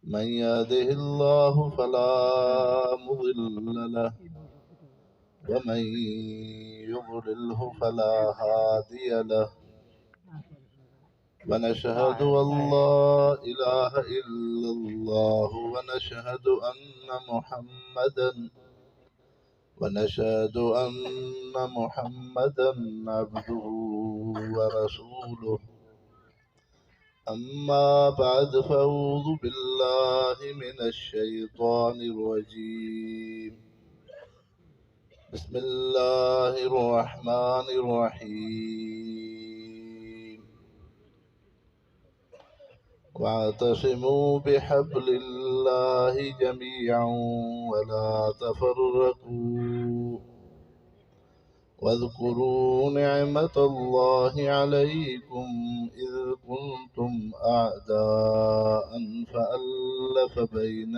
من يهده الله فلا مضل له ومن يضلله فلا هادي له ونشهد أن لا إله إلا الله ونشهد أن محمدا عبده ورسوله أما بعد فأعوذ بالله من الشيطان الرجيم بسم الله الرحمن الرحيم واعتصموا بحبل الله جميعا ولا تفرقوا واذكروا نعمة الله عليكم إذ كنتم أعداء فألف بين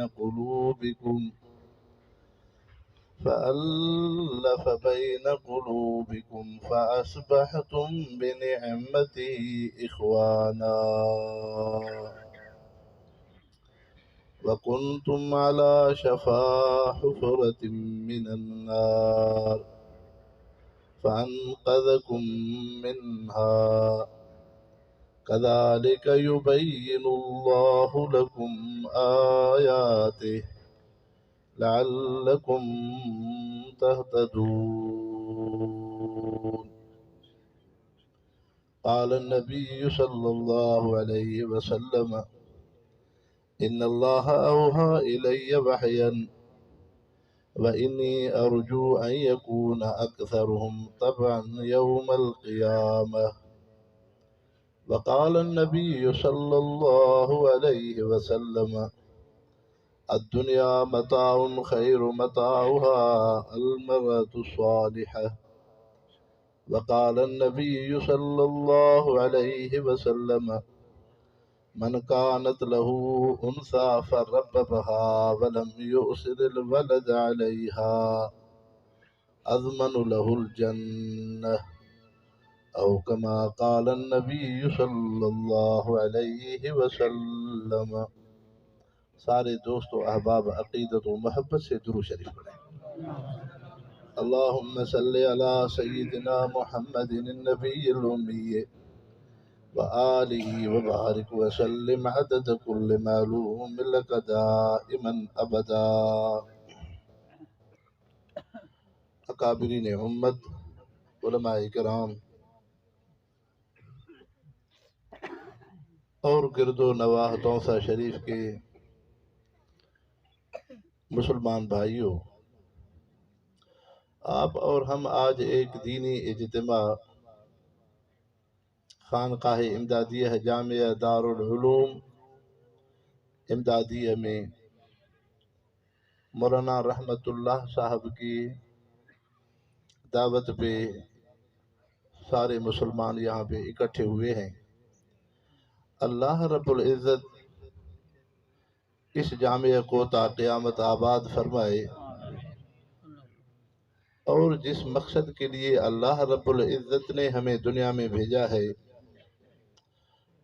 قلوبكم فأصبحتم بنعمته إخوانا وكنتم على شفا حفرة من النار فأنقذكم منها كذلك يبين الله لكم آياته لعلكم تهتدون. قال النبي صلى الله عليه وسلم إن الله أوحى إلي وحيا وإني أرجو أن يكون أكثرهم طبعا يوم القيامة. وقال النبي صلى الله عليه وسلم الدنيا متاع خير متاعها المرأة الصالحة. وقال النبي صلى الله عليه وسلم من كانت له أنثى فرببها ولم يؤسر الولد عليها أضمن له الجنة أو كما قال النبي صلی اللہ علیہ وسلم. سارے دوست و احباب عقیدت و محبت سے درود شریف پڑھیں. اللہم صلی علی سیدنا محمد النبی الامی وآلہ وبارک وسلم عدد کل معلوم لک دائما ابدا. اکابرین امت، علماء کرام اور گرد و نواح توسہ شریف کے مسلمان بھائیوں، آپ اور ہم آج ایک دینی اجتماع خانقاہ امدادیہ جامعہ دارالعلوم امدادیہ میں مولانا رحمت اللہ صاحب کی دعوت پہ سارے مسلمان یہاں پہ اکٹھے ہوئے ہیں. اللہ رب العزت اس جامعہ کو تا قیامت آباد فرمائے، اور جس مقصد کے لیے اللہ رب العزت نے ہمیں دنیا میں بھیجا ہے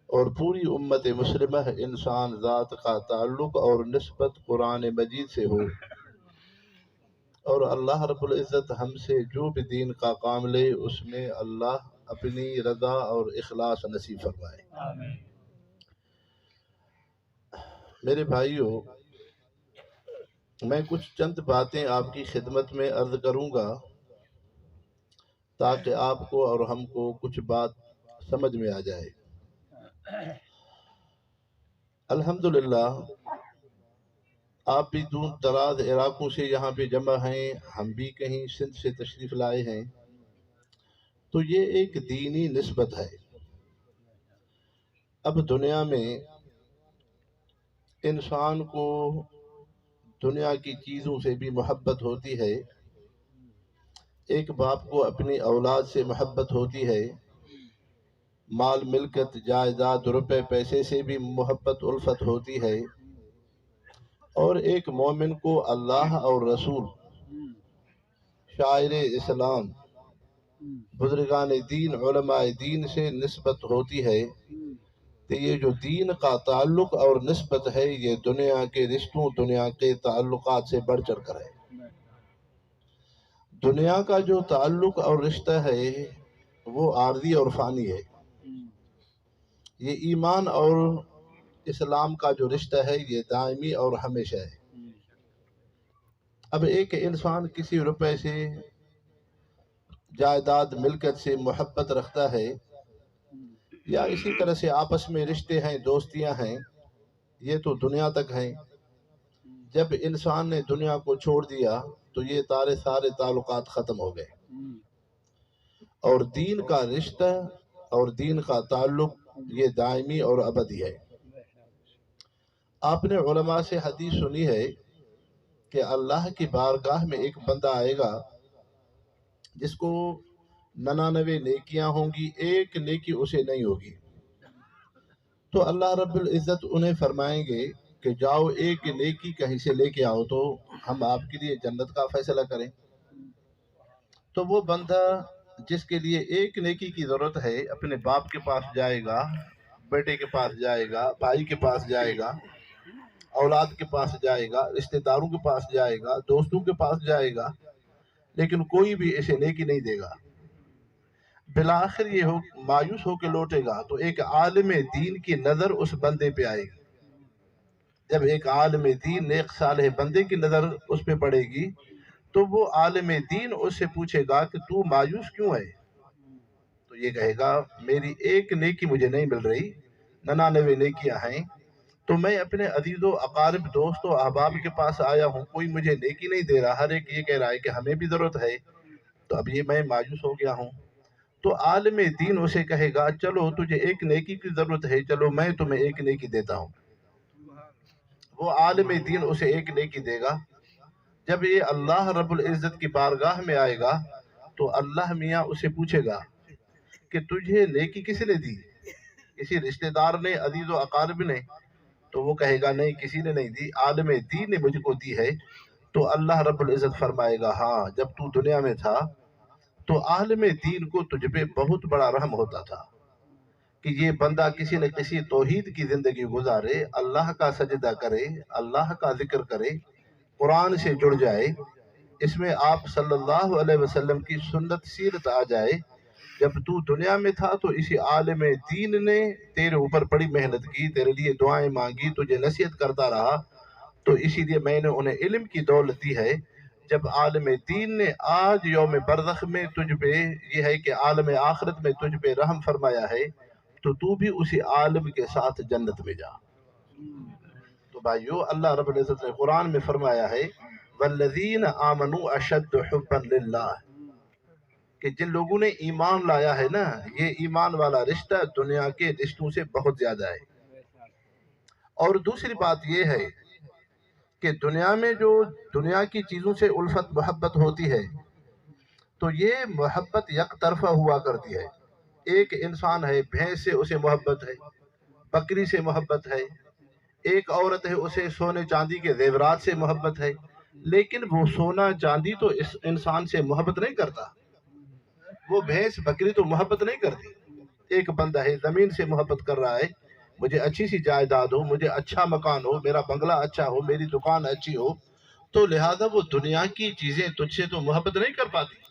اور پوری امت مسلمہ انسان ذات کا تعلق اور نسبت قرآن مجید سے ہو، اور اللہ رب العزت ہم سے جو بھی دین کا کام لے اس میں اللہ اپنی رضا اور اخلاص نصیب فرمائے. میرے بھائیوں، میں کچھ چند باتیں آپ کی خدمت میں عرض کروں گا تاکہ آپ کو اور ہم کو کچھ بات سمجھ میں آ جائے. الحمدللہ آپ بھی دور دراز علاقوں سے یہاں پہ جمع ہیں، ہم بھی کہیں سندھ سے تشریف لائے ہیں، تو یہ ایک دینی نسبت ہے. اب دنیا میں انسان کو دنیا کی چیزوں سے بھی محبت ہوتی ہے. ایک باپ کو اپنی اولاد سے محبت ہوتی ہے، مال ملکت جائیداد روپے پیسے سے بھی محبت الفت ہوتی ہے، اور ایک مومن کو اللہ اور رسول، شاعر اسلام، بزرگان دین، علماء دین سے نسبت ہوتی ہے تو یہ جو دین کا تعلق اور نسبت ہے یہ دنیا کے رشتوں، دنیا کے تعلقات سے بڑھ چڑھ کر ہے۔ دنیا کا جو تعلق اور رشتہ ہے وہ عارضی اور فانی ہے۔ یہ ایمان اور اسلام کا جو رشتہ ہے یہ دائمی اور ہمیشہ ہے۔ اب ایک انسان کسی روپے سے، جائیداد، ملکت سے محبت رکھتا ہے، یا اسی طرح سے آپس میں رشتے ہیں، دوستیاں ہیں، یہ تو دنیا تک ہیں۔ جب انسان نے دنیا کو چھوڑ دیا تو یہ سارے تعلقات ختم ہو گئے، اور دین کا رشتہ اور دین کا تعلق یہ دائمی اور ابدی ہے۔ آپ نے علماء سے حدیث سنی ہے کہ اللہ کی بارگاہ میں ایک بندہ آئے گا جس کو 99 نیکیاں ہوں گی، ایک نیکی اسے نہیں ہوگی۔ تو اللہ رب العزت انہیں فرمائیں گے کہ جاؤ ایک نیکی کہیں سے لے کے آؤ تو ہم آپ کے لیے جنت کا فیصلہ کریں۔ تو وہ بندہ جس کے لیے ایک نیکی کی ضرورت ہے اپنے باپ کے پاس جائے گا، بیٹے کے پاس جائے گا، بھائی کے پاس جائے گا، اولاد کے پاس جائے گا، رشتہ داروں کے پاس جائے گا، دوستوں کے پاس جائے گا، لیکن کوئی بھی ایسے نیکی نہیں دے گا۔ بالآخر یہ مایوس ہو کے لوٹے گا تو ایک عالم دین کی نظر اس بندے پہ آئے گی۔ جب ایک عالم دین، نیک صالح بندے کی نظر اس پہ پڑے گی تو وہ عالم دین اس سے پوچھے گا کہ تو مایوس کیوں ہے؟ تو یہ کہے گا میری ایک نیکی مجھے نہیں مل رہی، 99 نیکیاں ہیں، تو میں اپنے عزیز و اقارب، دوست و احباب کے پاس آیا ہوں، کوئی مجھے نیکی نہیں دے رہا، ہر ایک یہ کہہ رہا ہے کہ ہمیں بھی ضرورت ہے، تو اب یہ میں مایوس ہو گیا ہوں۔ تو عالم دین اسے کہے گا چلو تجھے ایک نیکی کی ضرورت ہے، چلو میں تمہیں ایک نیکی دیتا ہوں۔ وہ عالم دین اسے ایک نیکی دے گا۔ جب یہ اللہ رب العزت کی بارگاہ میں آئے گا تو اللہ میاں اسے پوچھے گا کہ تجھے نیکی کس نے دی؟ کسی رشتہ دار نے، عزیز و اقارب نے؟ تو وہ کہے گا نہیں، کسی نے نہیں دی، عالم دین نے مجھ کو دی ہے۔ تو اللہ رب العزت فرمائے گا ہاں، جب تو دنیا میں تھا تو عالم دین کو تجھ پہ بہت بڑا رحم ہوتا تھا کہ یہ بندہ کسی نہ کسی توحید کی زندگی گزارے، اللہ کا سجدہ کرے، اللہ کا ذکر کرے، قرآن سے جڑ جائے، اس میں آپ صلی اللہ علیہ وسلم کی سنت سیرت آ جائے۔ جب تو دنیا میں تھا تو اسی عالم دین نے تیرے اوپر بڑی محنت کی، تیرے لیے دعائیں مانگی، تجھے نصیحت کرتا رہا، تو اسی لیے میں نے انہیں علم کی دولت دی ہے۔ جب عالم دین نے آج یوم برزخ میں تجھ پہ یہ ہے کہ عالم آخرت میں تجھ پہ رحم فرمایا ہے، تو بھی اسی عالم کے ساتھ جنت میں جا۔ تو بھائیو، اللہ رب العزت نے قرآن میں فرمایا ہے وَالَّذِينَ آمَنُوا أَشَدُّ حُبًّا لِلَّهِ، کہ جن لوگوں نے ایمان لایا ہے نا، یہ ایمان والا رشتہ دنیا کے رشتوں سے بہت زیادہ ہے۔ اور دوسری بات یہ ہے کہ دنیا میں جو دنیا کی چیزوں سے الفت محبت ہوتی ہے تو یہ محبت یک طرفہ ہوا کرتی ہے۔ ایک انسان ہے، بھینس سے اسے محبت ہے، بکری سے محبت ہے، ایک عورت ہے اسے سونے چاندی کے زیورات سے محبت ہے، لیکن وہ سونا چاندی تو اس انسان سے محبت نہیں کرتا، وہ بھینس بکری تو محبت نہیں کرتی۔ ایک بندہ ہے زمین سے محبت کر رہا ہے، مجھے اچھی سی جائیداد ہو، مجھے اچھا مکان ہو، میرا بنگلہ اچھا ہو، میری دکان اچھی ہو، تو لہذا وہ دنیا کی چیزیں تجھ سے تو محبت نہیں کر پاتی۔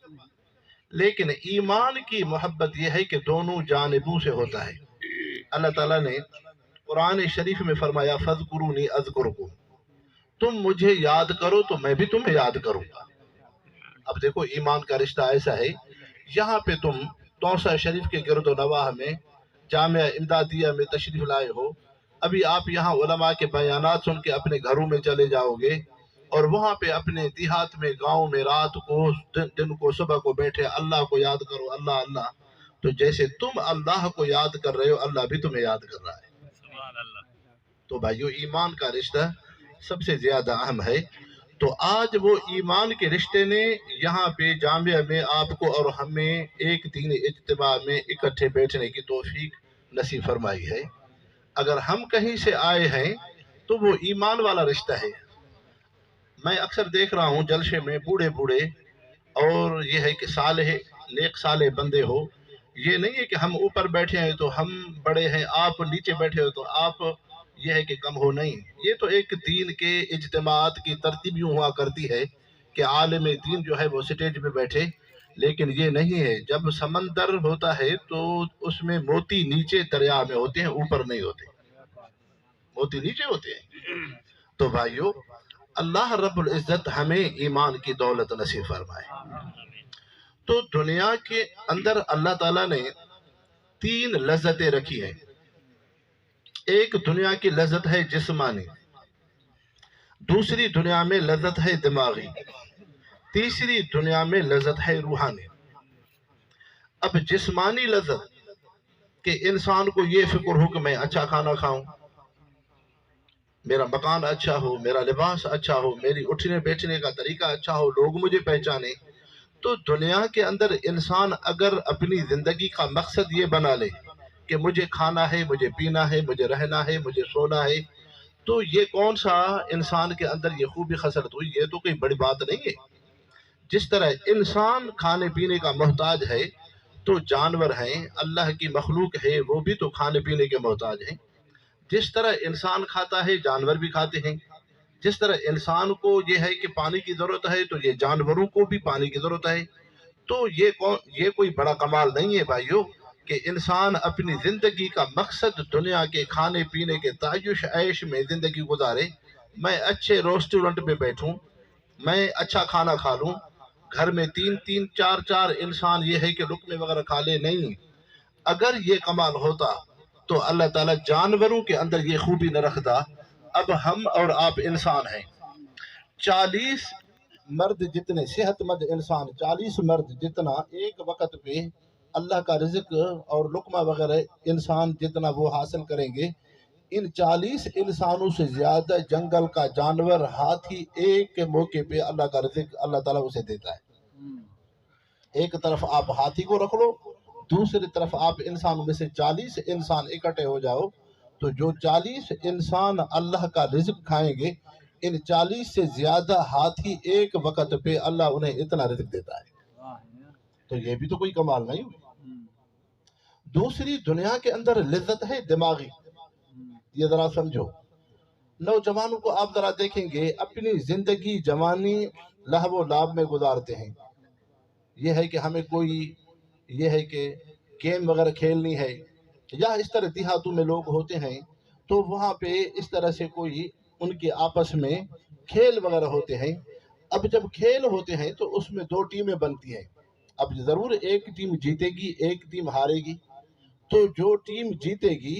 لیکن ایمان کی محبت یہ ہے کہ دونوں جانبوں سے ہوتا ہے۔ اللہ تعالیٰ نے قرآن شریف میں فرمایا فَاذْكُرُونِي أَذْكُرْكُمْ، تم مجھے یاد کرو تو میں بھی تمہیں یاد کروں گا۔ اب دیکھو ایمان کا رشتہ ایسا ہے، یہاں پہ تم توسہ شریف کے گرد و نواح میں جامعہ امدادیہ میں تشریف لائے ہو، ابھی آپ یہاں علماء کے بیانات سن کے اپنے گھروں میں چلے جاؤ گے، اور وہاں پہ اپنے دیہات میں، گاؤں میں رات کو، دن کو، صبح کو بیٹھے اللہ کو یاد کرو، اللہ اللہ، تو جیسے تم اللہ کو یاد کر رہے ہو اللہ بھی تمہیں یاد کر رہا ہے۔ تو بھائیو، ایمان کا رشتہ سب سے زیادہ اہم ہے۔ تو آج وہ ایمان کے رشتے نے یہاں پہ جامعہ میں آپ کو اور ہمیں ایک دین اجتماع میں اکٹھے بیٹھنے کی توفیق نصیب فرمائی ہے۔ اگر ہم کہیں سے آئے ہیں تو وہ ایمان والا رشتہ ہے۔ میں اکثر دیکھ رہا ہوں جلسے میں بوڑھے بوڑھے اور یہ ہے کہ صالح، نیک صالح بندے ہو، یہ نہیں ہے کہ ہم اوپر بیٹھے ہیں تو ہم بڑے ہیں، آپ نیچے بیٹھے ہو تو آپ یہ ہے کہ کم ہو، نہیں۔ یہ تو ایک دین کے اجتماعات کی ترتیب یوں ہوا کرتی ہے کہ عالم دین جو ہے وہ سٹیج پہ بیٹھے، لیکن یہ نہیں ہے۔ جب سمندر ہوتا ہے تو اس میں موتی نیچے دریا میں ہوتے ہیں، اوپر نہیں ہوتے، موتی نیچے ہوتے ہیں۔ تو بھائیو، اللہ رب العزت ہمیں ایمان کی دولت نصیب فرمائے۔ تو دنیا کے اندر اللہ تعالیٰ نے 3 لذتیں رکھی ہیں۔ ایک دنیا کی لذت ہے جسمانی، دوسری دنیا میں لذت ہے دماغی، تیسری دنیا میں لذت ہے روحانی۔ اب جسمانی لذت کہ انسان کو یہ فکر ہو کہ میں اچھا کھانا کھاؤں، میرا مکان اچھا ہو، میرا لباس اچھا ہو، میری اٹھنے بیٹھنے کا طریقہ اچھا ہو، لوگ مجھے پہچانے۔ تو دنیا کے اندر انسان اگر اپنی زندگی کا مقصد یہ بنا لے کہ مجھے کھانا ہے، مجھے پینا ہے، مجھے رہنا ہے، مجھے سونا ہے، تو یہ کون سا انسان کے اندر یہ خوبی خصلت ہوئی؟ یہ تو کوئی بڑی بات نہیں ہے۔ جس طرح انسان کھانے پینے کا محتاج ہے تو جانور ہیں، اللہ کی مخلوق ہے، وہ بھی تو کھانے پینے کے محتاج ہیں۔ جس طرح انسان کھاتا ہے جانور بھی کھاتے ہیں، جس طرح انسان کو یہ ہے کہ پانی کی ضرورت ہے تو یہ جانوروں کو بھی پانی کی ضرورت ہے۔ تو یہ کوئی بڑا کمال نہیں ہے بھائیو کہ انسان اپنی زندگی کا مقصد دنیا کے کھانے پینے کے تعیش عیش میں زندگی گزارے۔ میں اچھے ریسٹورنٹ میں بیٹھوں، میں اچھا کھانا کھا لوں، گھر میں 3 4 انسان یہ ہے کہ لقمے وغیرہ کھا لے، نہیں۔ اگر یہ کمال ہوتا تو اللہ تعالیٰ جانوروں کے اندر یہ خوبی نہ رکھتا۔ اب ہم اور آپ انسان ہیں، 40 مرد جتنے صحت مند انسان، 40 مرد جتنا ایک وقت پہ اللہ کا رزق اور لقمہ وغیرہ انسان جتنا وہ حاصل کریں گے، ان 40 انسانوں سے زیادہ جنگل کا جانور ہاتھی ایک کے موقع پہ اللہ کا رزق اللہ تعالیٰ اسے دیتا ہے۔ ایک طرف آپ ہاتھی کو رکھ لو، دوسری طرف آپ انسانوں میں سے 40 انسان اکٹھے ہو جاؤ، تو جو 40 انسان اللہ کا رزق کھائیں گے، ان 40 سے زیادہ ہاتھی ایک وقت پہ اللہ انہیں اتنا رزق دیتا ہے۔ تو یہ بھی تو کوئی کمال نہیں ہوئی۔ دوسری دنیا کے اندر لذت ہے دماغی، یہ ذرا سمجھو۔ نوجوانوں کو آپ ذرا دیکھیں گے اپنی زندگی جوانی لہو و لعب میں گزارتے ہیں۔ یہ ہے کہ ہمیں کوئی یہ ہے کہ گیم وغیرہ کھیلنی ہے، یا اس طرح دیہاتوں میں لوگ ہوتے ہیں تو وہاں پہ اس طرح سے کوئی ان کے آپس میں کھیل وغیرہ ہوتے ہیں۔ اب جب کھیل ہوتے ہیں تو اس میں 2 ٹیمیں بنتی ہیں۔ اب ضرور ایک ٹیم جیتے گی، ایک ٹیم ہارے گی۔ تو جو ٹیم جیتے گی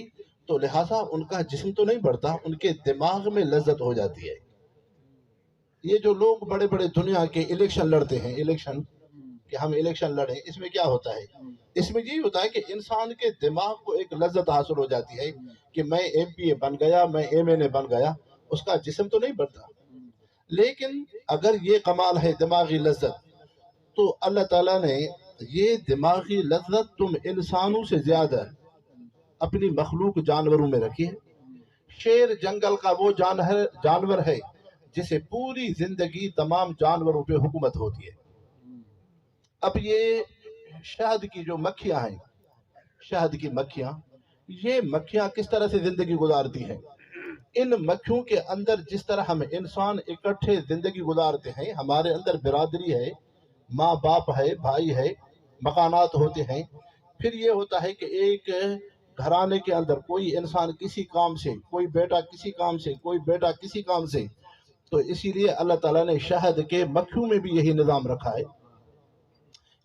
تو لہٰذا ان کا جسم تو نہیں بڑھتا، ان کے دماغ میں لذت ہو جاتی ہے۔ یہ جو لوگ بڑے بڑے دنیا کے الیکشن لڑتے ہیں، الیکشن کہ ہم الیکشن لڑیں، اس میں کیا ہوتا ہے؟ اس میں یہی ہوتا ہے کہ انسان کے دماغ کو ایک لذت حاصل ہو جاتی ہے کہ میں ایم پی اے بن گیا، میں ایم این اے بن گیا، اس کا جسم تو نہیں بڑھتا۔ لیکن اگر یہ کمال ہے دماغی لذت، تو اللہ تعالیٰ نے یہ دماغی لذت تم انسانوں سے زیادہ اپنی مخلوق جانوروں میں رکھی ہے۔ شیر جنگل کا وہ جانور ہے جسے پوری زندگی تمام جانوروں پہ حکومت ہوتی ہے۔ اب یہ شہد کی جو مکھیاں ہیں، شہد کی مکھیاں، یہ مکھیاں کس طرح سے زندگی گزارتی ہیں؟ ان مکھیوں کے اندر جس طرح ہم انسان اکٹھے زندگی گزارتے ہیں، ہمارے اندر برادری ہے، ماں باپ ہے، بھائی ہے، مکانات ہوتے ہیں۔ پھر یہ ہوتا ہے کہ ایک گھرانے کے اندر کوئی انسان کسی کام سے، کوئی بیٹا کسی کام سے، کوئی بیٹا کسی کام سے، تو اسی لیے اللہ تعالیٰ نے شہد کے مکھیوں میں بھی یہی نظام رکھا ہے۔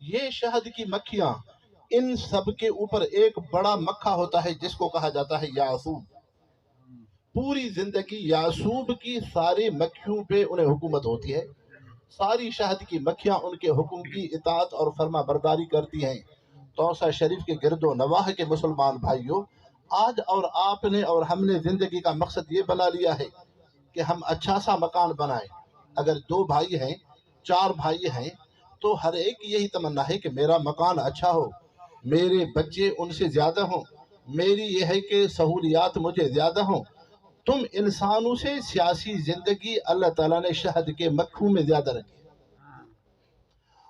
یہ شہد کی مکھیاں، ان سب کے اوپر ایک بڑا مکھا ہوتا ہے جس کو کہا جاتا ہے یعصوب۔ پوری زندگی یعصوب کی ساری مکھیوں پہ انہیں حکومت ہوتی ہے۔ ساری شہد کی مکھیاں ان کے حکم کی اطاعت اور فرما برداری کرتی ہیں۔ توسہ شریف کے گرد و نواح کے مسلمان بھائیوں، آج اور آپ نے اور ہم نے زندگی کا مقصد یہ بنا لیا ہے کہ ہم اچھا سا مکان بنائیں۔ اگر 2 بھائی ہیں، 4 بھائی ہیں، تو ہر ایک یہی تمنا ہے کہ میرا مکان اچھا ہو، میرے بچے ان سے زیادہ ہوں، میری یہ ہے کہ سہولیات مجھے زیادہ ہوں۔ تم انسانوں سے سیاسی زندگی اللہ تعالیٰ نے شہد کے مکھوں میں زیادہ رکھی۔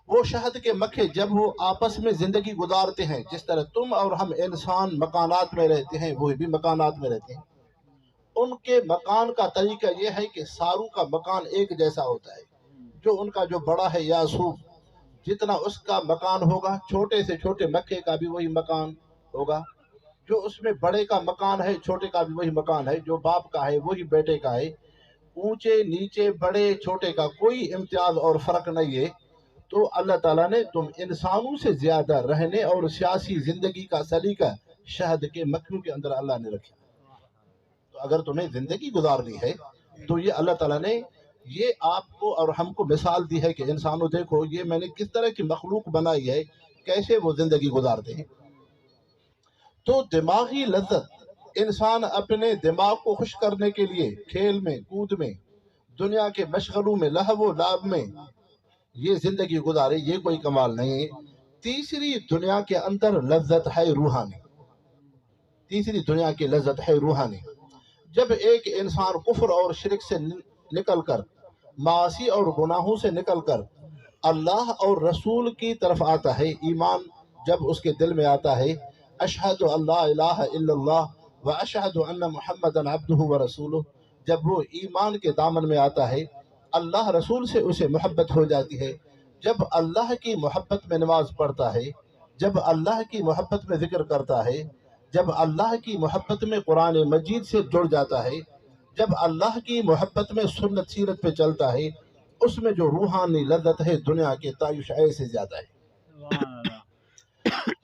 وہ شہد کے مکھے جب وہ آپس میں زندگی گزارتے ہیں، جس طرح تم اور ہم انسان مکانات میں رہتے ہیں، وہ بھی مکانات میں رہتے ہیں، ان کے مکان کا طریقہ یہ ہے کہ ساروں کا مکان ایک جیسا ہوتا ہے۔ جو ان کا جو بڑا ہے یاسوف، جتنا اس کا مکان ہوگا، چھوٹے سے چھوٹے مکے کا بھی وہی مکان ہوگا۔ جو اس میں بڑے کا مکان ہے، چھوٹے کا بھی وہی مکان ہے۔ جو باپ کا ہے وہی بیٹے کا ہے۔ اونچے نیچے بڑے چھوٹے کا کوئی امتیاز اور فرق نہیں ہے۔ تو اللہ تعالیٰ نے تم انسانوں سے زیادہ رہنے اور سیاسی زندگی کا سلیقہ شہد کے مکھیوں کے اندر اللہ نے رکھا۔ تو اگر تمہیں زندگی گزارنی ہے تو یہ اللہ تعالیٰ نے یہ آپ کو اور ہم کو مثال دی ہے کہ انسانوں دیکھو یہ میں نے کس طرح کی مخلوق بنائی ہے، کیسے وہ زندگی گزارتے ہیں۔ تو دماغی لذت، انسان اپنے دماغ کو خوش کرنے کے لیے کھیل میں، کود میں، دنیا کے مشغلوں میں، لہو و لعب میں یہ زندگی گزارے، یہ کوئی کمال نہیں ہے۔ تیسری دنیا کے اندر لذت ہے روحانی، تیسری دنیا کی لذت ہے روحانی۔ جب ایک انسان کفر اور شرک سے نکل کر، معاصی اور گناہوں سے نکل کر اللہ اور رسول کی طرف آتا ہے، ایمان جب اس کے دل میں آتا ہے، اشہد اللہ الہ الا اللہ و اشہد ان محمدً عبدہ و رسولہ، جب وہ ایمان کے دامن میں آتا ہے، اللہ رسول سے اسے محبت ہو جاتی ہے۔ جب اللہ کی محبت میں نماز پڑھتا ہے، جب اللہ کی محبت میں ذکر کرتا ہے، جب اللہ کی محبت میں قرآن مجید سے جڑ جاتا ہے، جب اللہ کی محبت میں سنت سیرت پہ چلتا ہے، اس میں جو روحانی لذت ہے دنیا کے تعیش سے زیادہ ہے۔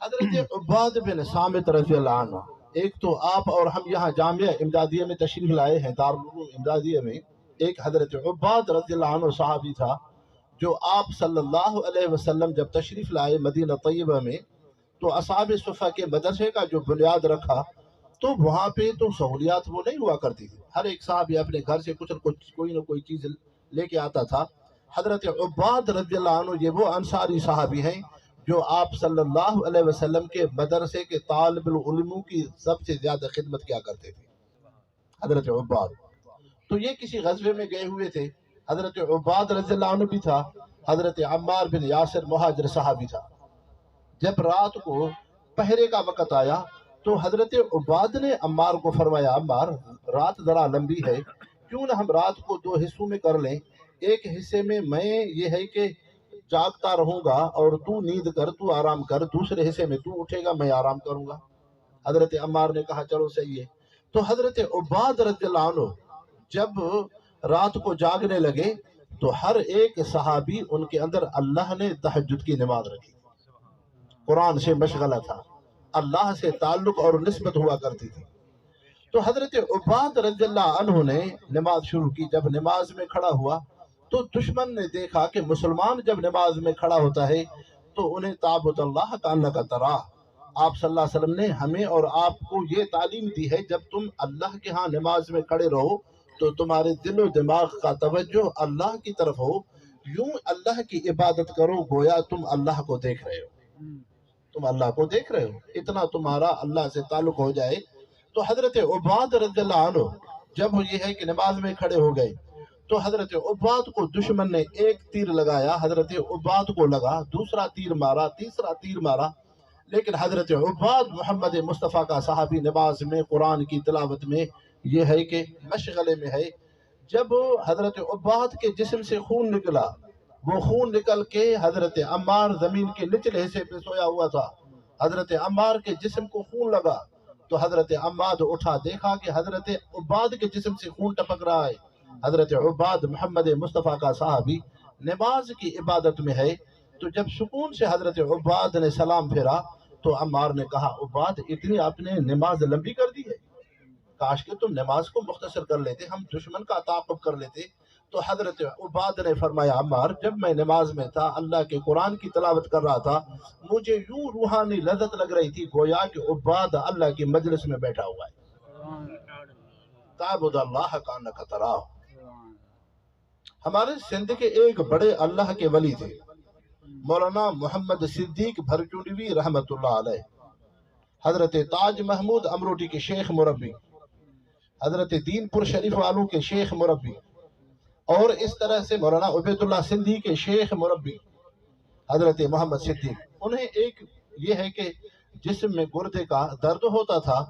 حضرت عباد بن صامت رضی اللہ عنہ، ایک تو آپ اور ہم یہاں جامعہ امدادیہ میں تشریف لائے ہیں، دارالعلوم امدادیہ میں، ایک حضرت عباد رضی اللہ عنہ صحابی تھا جو آپ صلی اللہ علیہ وسلم جب تشریف لائے مدینہ طیبہ میں تو اصحاب صفہ کے مدرسے کا جو بنیاد رکھا، تو وہاں پہ تو سہولیات وہ نہیں ہوا کرتی تھی، ہر ایک صحابی اپنے گھر سے کچھ کوئی نہ کوئی چیز لے کے آتا تھا۔ حضرت عباد رضی اللہ عنہ یہ وہ انصاری صحابی ہیں جو آپ صلی اللہ علیہ وسلم کے مدرسے کے طالب العلموں کی سب سے زیادہ خدمت کیا کرتے تھے، حضرت عباد۔ تو یہ کسی غزوے میں گئے ہوئے تھے، حضرت عباد رضی اللہ عنہ بھی تھا، حضرت عمار بن یاسر مہاجر صحابی تھا۔ جب رات کو پہرے کا وقت آیا تو حضرت عباد نے عمار کو فرمایا، عمار رات ذرا لمبی ہے، کیوں نہ ہم رات کو دو حصوں میں کر لیں، ایک حصے میں یہ ہے کہ جاگتا رہوں گا اور تو نیند کر، تو آرام کر، دوسرے حصے میں تو اٹھے گا، میں آرام کروں گا۔ حضرت عمار نے کہا چلو صحیح ہے۔ تو حضرت عباد رضی اللہ عنہ جب رات کو جاگنے لگے تو ہر ایک صحابی ان کے اندر اللہ نے تہجد کی نماز رکھی، قرآن سے مشغلہ تھا، اللہ سے تعلق اور نسبت ہوا کرتی تھی۔ تو حضرت عباد رضی اللہ عنہ نے نماز شروع کی، جب نماز میں کھڑا ہوا تو دشمن نے دیکھا کہ مسلمان جب نماز میں کھڑا ہوتا ہے تو انہیں تعبد اللہ کانک تراہ، آپ صلی اللہ علیہ وسلم نے ہمیں اور آپ کو یہ تعلیم دی ہے جب تم اللہ کے ہاں نماز میں کھڑے رہو تو تمہارے دل و دماغ کا توجہ اللہ کی طرف ہو، یوں اللہ کی عبادت کرو گویا تم اللہ کو دیکھ رہے ہو، تم اللہ کو دیکھ رہے ہو، اتنا تمہارا اللہ سے تعلق ہو جائے۔ تو حضرت عباد رضی اللہ عنہ جب یہ ہے کہ نماز میں کھڑے ہو گئے تو حضرت عباد کو دشمن نے ایک تیر لگایا، حضرت عباد کو لگا، دوسرا تیر مارا، تیسرا تیر مارا، لیکن حضرت عباد محمد مصطفیٰ کا صحابی نماز میں قرآن کی تلاوت میں یہ ہے کہ مشغلے میں ہے۔ جب حضرت عباد کے جسم سے خون نکلا، وہ خون نکل کے حضرت عمار زمین کے نچلے حصے پہ سویا ہوا تھا، حضرت عمار کے جسم کو خون لگا تو حضرت عماد اٹھا، دیکھا کہ حضرت عباد کے جسم سے خون ٹپک رہا ہے۔ حضرت عباد محمد مصطفیٰ کا صحابی نماز کی عبادت میں ہے، تو جب سکون سے حضرت عباد نے سلام پھیرا تو عمار نے کہا، عباد اتنی آپ نے نماز لمبی کر دی ہے، کاش کہ تم نماز کو مختصر کر لیتے، ہم دشمن کا تعاقب کر لیتے۔ تو حضرت عباد نے فرمایا، عمار جب میں نماز میں تھا، اللہ کے قرآن کی تلاوت کر رہا تھا، مجھے یوں روحانی لذت لگ رہی تھی گویا کہ عباد اللہ کی مجلس میں بیٹھا ہوا ہے، تعبد اللہ کانک تراہ۔ ہمارے سندھ کے ایک بڑے اللہ کے ولی تھے، مولانا محمد صدیق بھرچونڈوی رحمت اللہ علیہ، حضرت تاج محمود امروٹی کے شیخ مربی، حضرت دین پور شریف والوں کے شیخ مربی، اور اس طرح سے مولانا عبید اللہ سندھی کے شیخ مربی، حضرت محمد صدیق، انہیں ایک یہ ہے کہ جسم میں گردے کا درد ہوتا تھا،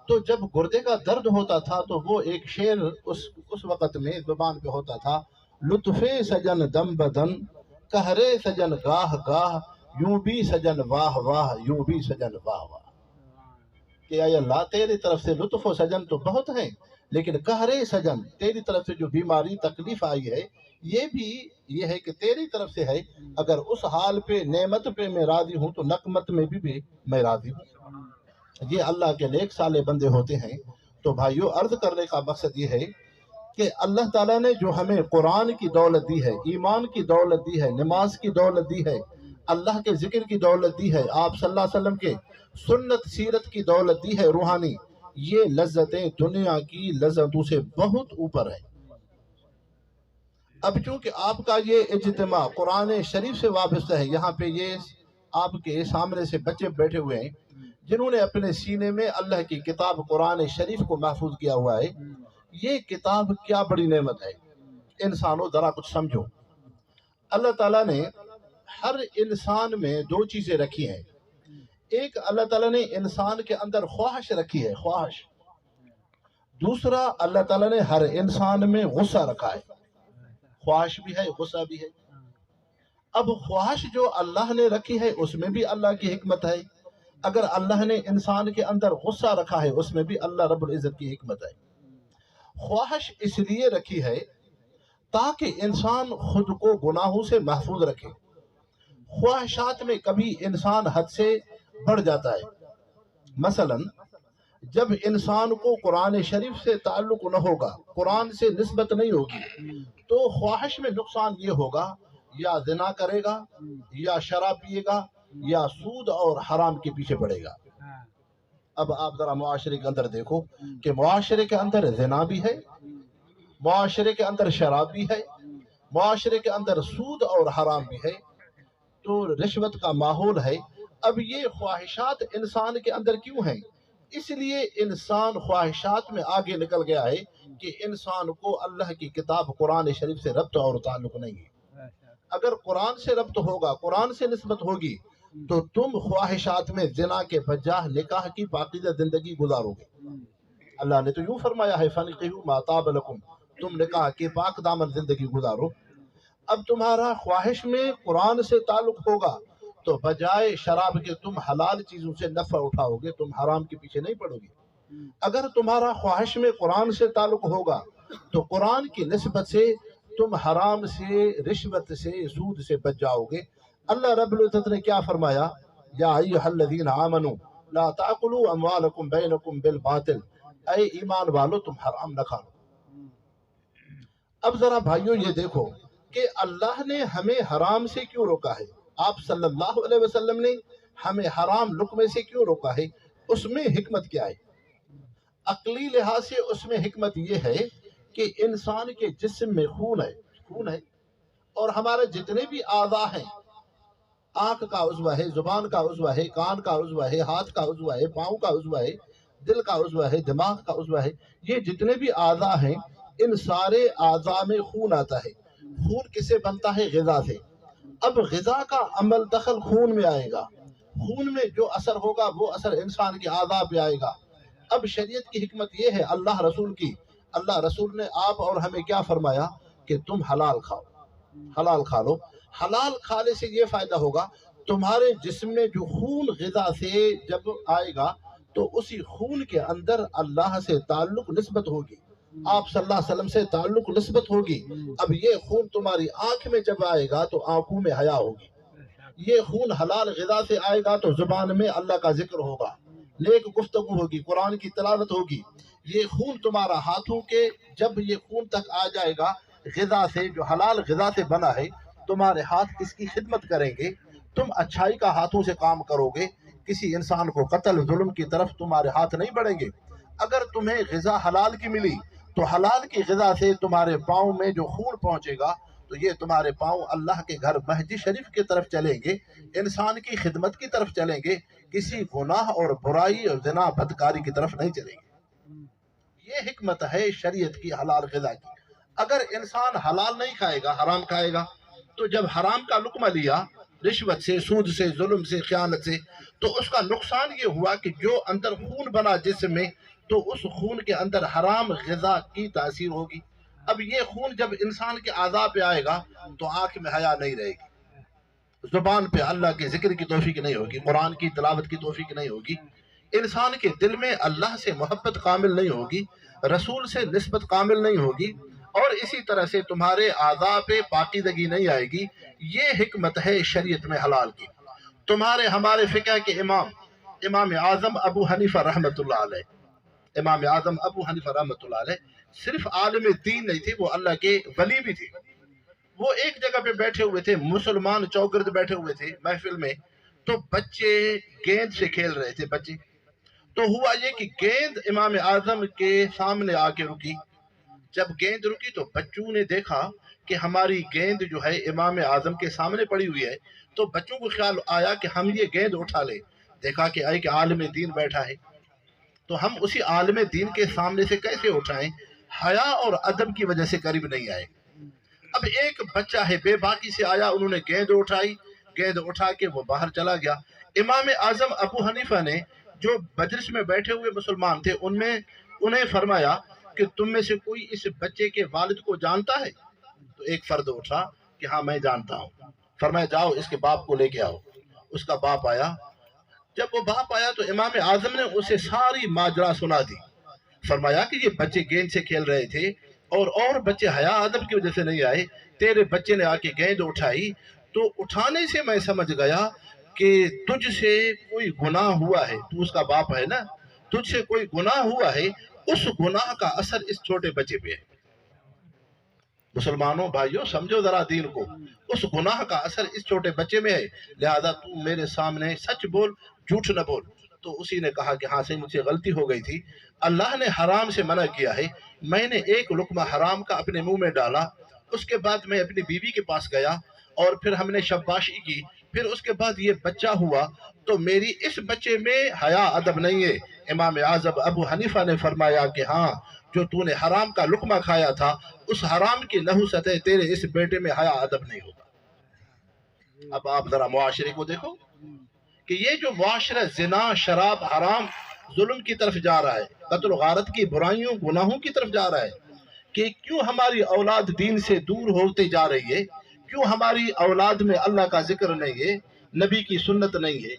تو جب گردے کا درد ہوتا تھا تو وہ ایک شعر اس وقت میں زبان پہ ہوتا تھا: لطف سجن دم بدن، قہرے سجن گاہ گاہ، یوں بھی سجن واہ واہ، یوں بھی سجن واہ واہ۔ کہ اے اللہ، تیری طرف سے لطف و سجن تو بہت ہیں، لیکن قہرے سجن، تیری طرف سے جو بیماری تکلیف آئی ہے یہ بھی یہ ہے کہ تیری طرف سے ہے۔ اگر اس حال پہ، نعمت پہ میں راضی ہوں تو نقمت میں بھی میں راضی ہوں۔ یہ اللہ کے نیک صالح بندے ہوتے ہیں۔ تو بھائیو، عرض کرنے کا مقصد یہ ہے کہ اللہ تعالیٰ نے جو ہمیں قرآن کی دولت دی ہے، ایمان کی دولت دی ہے، نماز کی دولت دی ہے، اللہ کے ذکر کی دولت دی ہے، آپ صلی اللہ علیہ وسلم کے سنت سیرت کی دولت دی ہے روحانی، یہ لذتیں دنیا کی لذتوں سے بہت اوپر ہے۔ اب چونکہ آپ کا یہ اجتماع قرآن شریف سے وابستہ ہے، یہاں پہ یہ آپ کے سامنے سے بچے بیٹھے ہوئے ہیں جنہوں نے اپنے سینے میں اللہ کی کتاب قرآن شریف کو محفوظ کیا ہوا ہے۔ یہ کتاب کیا بڑی نعمت ہے انسانوں، ذرا کچھ سمجھو۔ اللہ تعالیٰ نے ہر انسان میں دو چیزیں رکھی ہیں۔ ایک، اللہ تعالیٰ نے انسان کے اندر خواہش رکھی ہے، خواہش۔ دوسرا، اللہ تعالیٰ نے ہر انسان میں غصہ رکھا ہے، خواہش بھی ہے، غصہ بھی ہے۔ اب خواہش جو اللہ نے رکھی ہے اس میں بھی اللہ کی حکمت ہے، اگر اللہ نے انسان کے اندر غصہ رکھا ہے اس میں بھی اللہ رب العزت کی حکمت ہے۔ خواہش اس لیے رکھی ہے تاکہ انسان خود کو گناہوں سے محفوظ رکھے۔ خواہشات میں کبھی انسان حد سے بڑھ جاتا ہے۔ مثلا جب انسان کو قرآن شریف سے تعلق نہ ہوگا، قرآن سے نسبت نہیں ہوگی، تو خواہش میں نقصان یہ ہوگا، یا زنا کرے گا، یا شراب پیے گا، یا سود اور حرام کے پیچھے پڑے گا۔ اب آپ ذرا معاشرے کے اندر دیکھو کہ معاشرے کے اندر زنا بھی ہے، معاشرے کے اندر شراب بھی ہے، معاشرے کے اندر سود اور حرام بھی ہے، تو رشوت کا ماحول ہے۔ اب یہ خواہشات انسان کے اندر کیوں ہیں؟ اس لیے انسان خواہشات میں آگے نکل گیا ہے کہ انسان کو اللہ کی کتاب قرآن شریف سے ربط اور تعلق نہیں ہے۔ اگر قرآن سے ربط ہوگا، قرآن سے نسبت ہوگی، تو تم خواہشات میں زنا کے بجاہ نکاح کی پاکیزہ زندگی گزارو گے۔ اللہ نے تو یوں فرمایا ہے: فَانِكِحُوا مَا طَابَ لَكُمْ، تم نکاح کی پاک دامن زندگی گزارو۔ اب تمہارا خواہش میں قرآن سے تعلق ہوگا تو بجائے شراب کے تم حلال چیزوں سے نفع اٹھاؤ گے، تم حرام کے پیچھے نہیں پڑو گے۔ اگر تمہارا خواہش میں قرآن سے تعلق ہوگا تو قرآن کی نسبت سے تم حرام سے، رشوت سے، سود سے بچ جاؤ گے۔ اللہ رب العزت نے کیا فرمایا؟ یا ایھا الذین آمنوا لا تاکلوا اموالکم بینکم بالباطل، اے ایمان والو تم حرام نہ کھاؤ۔ اب ذرا بھائیو یہ دیکھو کہ اللہ نے ہمیں حرام سے کیوں روکا ہے، آپ صلی اللہ علیہ وسلم نے ہمیں حرام لقمے سے کیوں روکا ہے، اس میں حکمت کیا ہے؟ عقلی لحاظ سے اس میں حکمت یہ ہے کہ انسان کے جسم میں خون ہے، اور ہمارے جتنے بھی اعضاء ہیں، آنکھ کا عضو ہے، زبان کا عضو ہے، کان کا عضو ہے، ہاتھ کا عضو ہے، پاؤں کا عضو ہے، دل کا عضو ہے، دماغ کا عضو ہے، یہ جتنے بھی اعضاء ہیں ان سارے اعضاء میں خون آتا ہے۔ خون کس سے بنتا ہے؟ غذا سے۔ اب غذا کا عمل دخل خون میں آئے گا، خون میں جو اثر ہوگا وہ اثر انسان کے اعضاء پہ آئے گا۔ اب شریعت کی حکمت یہ ہے اللہ رسول کی، اللہ رسول نے آپ اور ہمیں کیا فرمایا کہ تم حلال کھاؤ، حلال کھا لو۔ حلال کھانے سے یہ فائدہ ہوگا، تمہارے جسم میں جو خون غذا سے جب آئے گا تو اسی خون کے اندر اللہ سے تعلق نسبت ہوگی، آپ صلی اللہ علیہ وسلم سے تعلق نسبت ہوگی۔ اب یہ خون تمہاری آنکھ میں جب آئے گا تو آنکھوں میں حیا ہوگی، یہ خون حلال غذا سے آئے گا تو زبان میں اللہ کا ذکر ہوگا، نیک گفتگو ہوگی، قرآن کی تلاوت ہوگی۔ یہ خون تمہارا ہاتھوں کے جب یہ خون تک آ جائے گا غذا سے، جو حلال غذا سے بنا ہے، تمہارے ہاتھ کس کی خدمت کریں گے؟ تم اچھائی کا ہاتھوں سے کام کرو گے، کسی انسان کو قتل ظلم کی طرف تمہارے ہاتھ نہیں بڑھیں گے۔ اگر تمہیں غذا حلال کی ملی تو حلال کی غذا سے تمہارے پاؤں میں جو خون پہنچے گا تو یہ تمہارے پاؤں اللہ کے گھر مہدی شریف کی طرف چلیں گے، انسان کی خدمت کی طرف چلیں گے، کسی گناہ اور برائی اور زنا بدکاری کی طرف نہیں چلیں گے۔ یہ حکمت ہے شریعت کی حلال غذا کی۔ اگر انسان حلال نہیں کھائے گا، حرام کھائے گا، تو جب حرام کا لقمہ لیا رشوت سے، سود سے، ظلم سے، خیانت سے، تو اس کا نقصان یہ ہوا کہ جو اندر خون بنا جسم میں، تو اس خون کے اندر حرام غذا کی تاثیر ہوگی۔ اب یہ خون جب انسان کے اعضاء پہ آئے گا تو آنکھ میں حیا نہیں رہے گی، زبان پہ اللہ کے ذکر کی توفیق نہیں ہوگی، قرآن کی تلاوت کی توفیق نہیں ہوگی، انسان کے دل میں اللہ سے محبت کامل نہیں ہوگی، رسول سے نسبت کامل نہیں ہوگی، اور اسی طرح سے تمہارے اعضاء پہ پاکیزگی نہیں آئے گی۔ یہ حکمت ہے شریعت میں حلال کی۔ تمہارے ہمارے فقہ کے امام اعظم ابو حنیفہ رحمۃ اللہ علیہ، امام اعظم ابو حنیفہ رحمۃ اللہ علیہ صرف عالم دین نہیں تھے، وہ اللہ کے ولی بھی تھے۔ وہ ایک جگہ پہ بیٹھے ہوئے تھے، مسلمان چوگرد بیٹھے ہوئے تھے محفل میں، تو بچے گیند سے کھیل رہے تھے بچے۔ تو ہوا یہ کہ گیند امام اعظم کے سامنے آ کے رکی۔ جب گیند رکی تو بچوں نے دیکھا کہ ہماری گیند جو ہے امام اعظم کے سامنے پڑی ہوئی ہے، تو بچوں کو خیال آیا کہ ہم یہ گیند اٹھا لیں۔ دیکھا کہ ایک عالم دین بیٹھا ہے، تو ہم اسی عالم دین کے سامنے سے کیسے اٹھائیں؟ حیا اور ادب کی وجہ سے قریب نہیں آئے۔ اب ایک بچہ ہے بے باکی سے آیا، انہوں نے گیند اٹھائی، گیند اٹھا کے وہ باہر چلا گیا۔ امام اعظم ابو حنیفہ نے جو مجلس میں بیٹھے ہوئے مسلمان تھے انہیں فرمایا کہ تم میں سے کوئی اس بچے کے والد کو جانتا ہے؟ تو ایک فرد اٹھا کہ ہاں میں جانتا ہوں۔ فرمایا جاؤ اس کے باپ کو لے کے آؤ۔ اس کا باپ آیا۔ جب وہ باپ آیا تو امام اعظم نے اسے ساری ماجرا سنا دی۔ فرمایا کہ یہ بچے گیند سے کھیل رہے تھے اور بچے حیا ادب کی وجہ سے نہیں آئے، تیرے بچے نے آ کے گیند اٹھائی، تو اٹھانے سے میں سمجھ گیا کہ تجھ سے کوئی گناہ ہوا ہے، تو اس کا باپ ہے نا، تجھ سے کوئی گناہ ہوا ہے، اس گناہ کا اثر اس چھوٹے بچے پہ ہے۔ مسلمانوں بھائیوں سمجھو ذرا دین کو، اس گناہ کا اثر اس چھوٹے بچے میں ہے، لہذا تو میرے سامنے سچ بول، جھوٹ نہ بول۔ تو اسی نے کہا کہ ہاں صحیح مجھ سے غلطی ہو گئی تھی، اللہ نے حرام سے منع کیا ہے، میں نے ایک لقمہ حرام کا اپنے منہ میں ڈالا، اس کے بعد میں اپنی بیوی کے پاس گیا اور پھر ہم نے شباشی کی، پھر اس کے بعد یہ بچہ ہوا، تو میری اس بچے میں حیا ادب نہیں ہے۔ امام اعظم ابو حنیفہ نے فرمایا کہ ہاں جو تو نے حرام کا لقمہ کھایا تھا، اس حرام کی نحوست ہے، تیرے اس بیٹے میں حیا ادب نہیں ہوگا۔ اب آپ ذرا معاشرے کو دیکھو کہ یہ جو معاشرہ زنا، شراب، حرام، ظلم کی طرف جا رہا ہے، قتل و غارت کی برائیوں، گناہوں کی طرف جا رہا ہے، کہ کیوں ہماری اولاد دین سے دور ہوتے جا رہی ہے؟ کیوں ہماری اولاد میں اللہ کا ذکر نہیں ہے، نبی کی سنت نہیں ہے،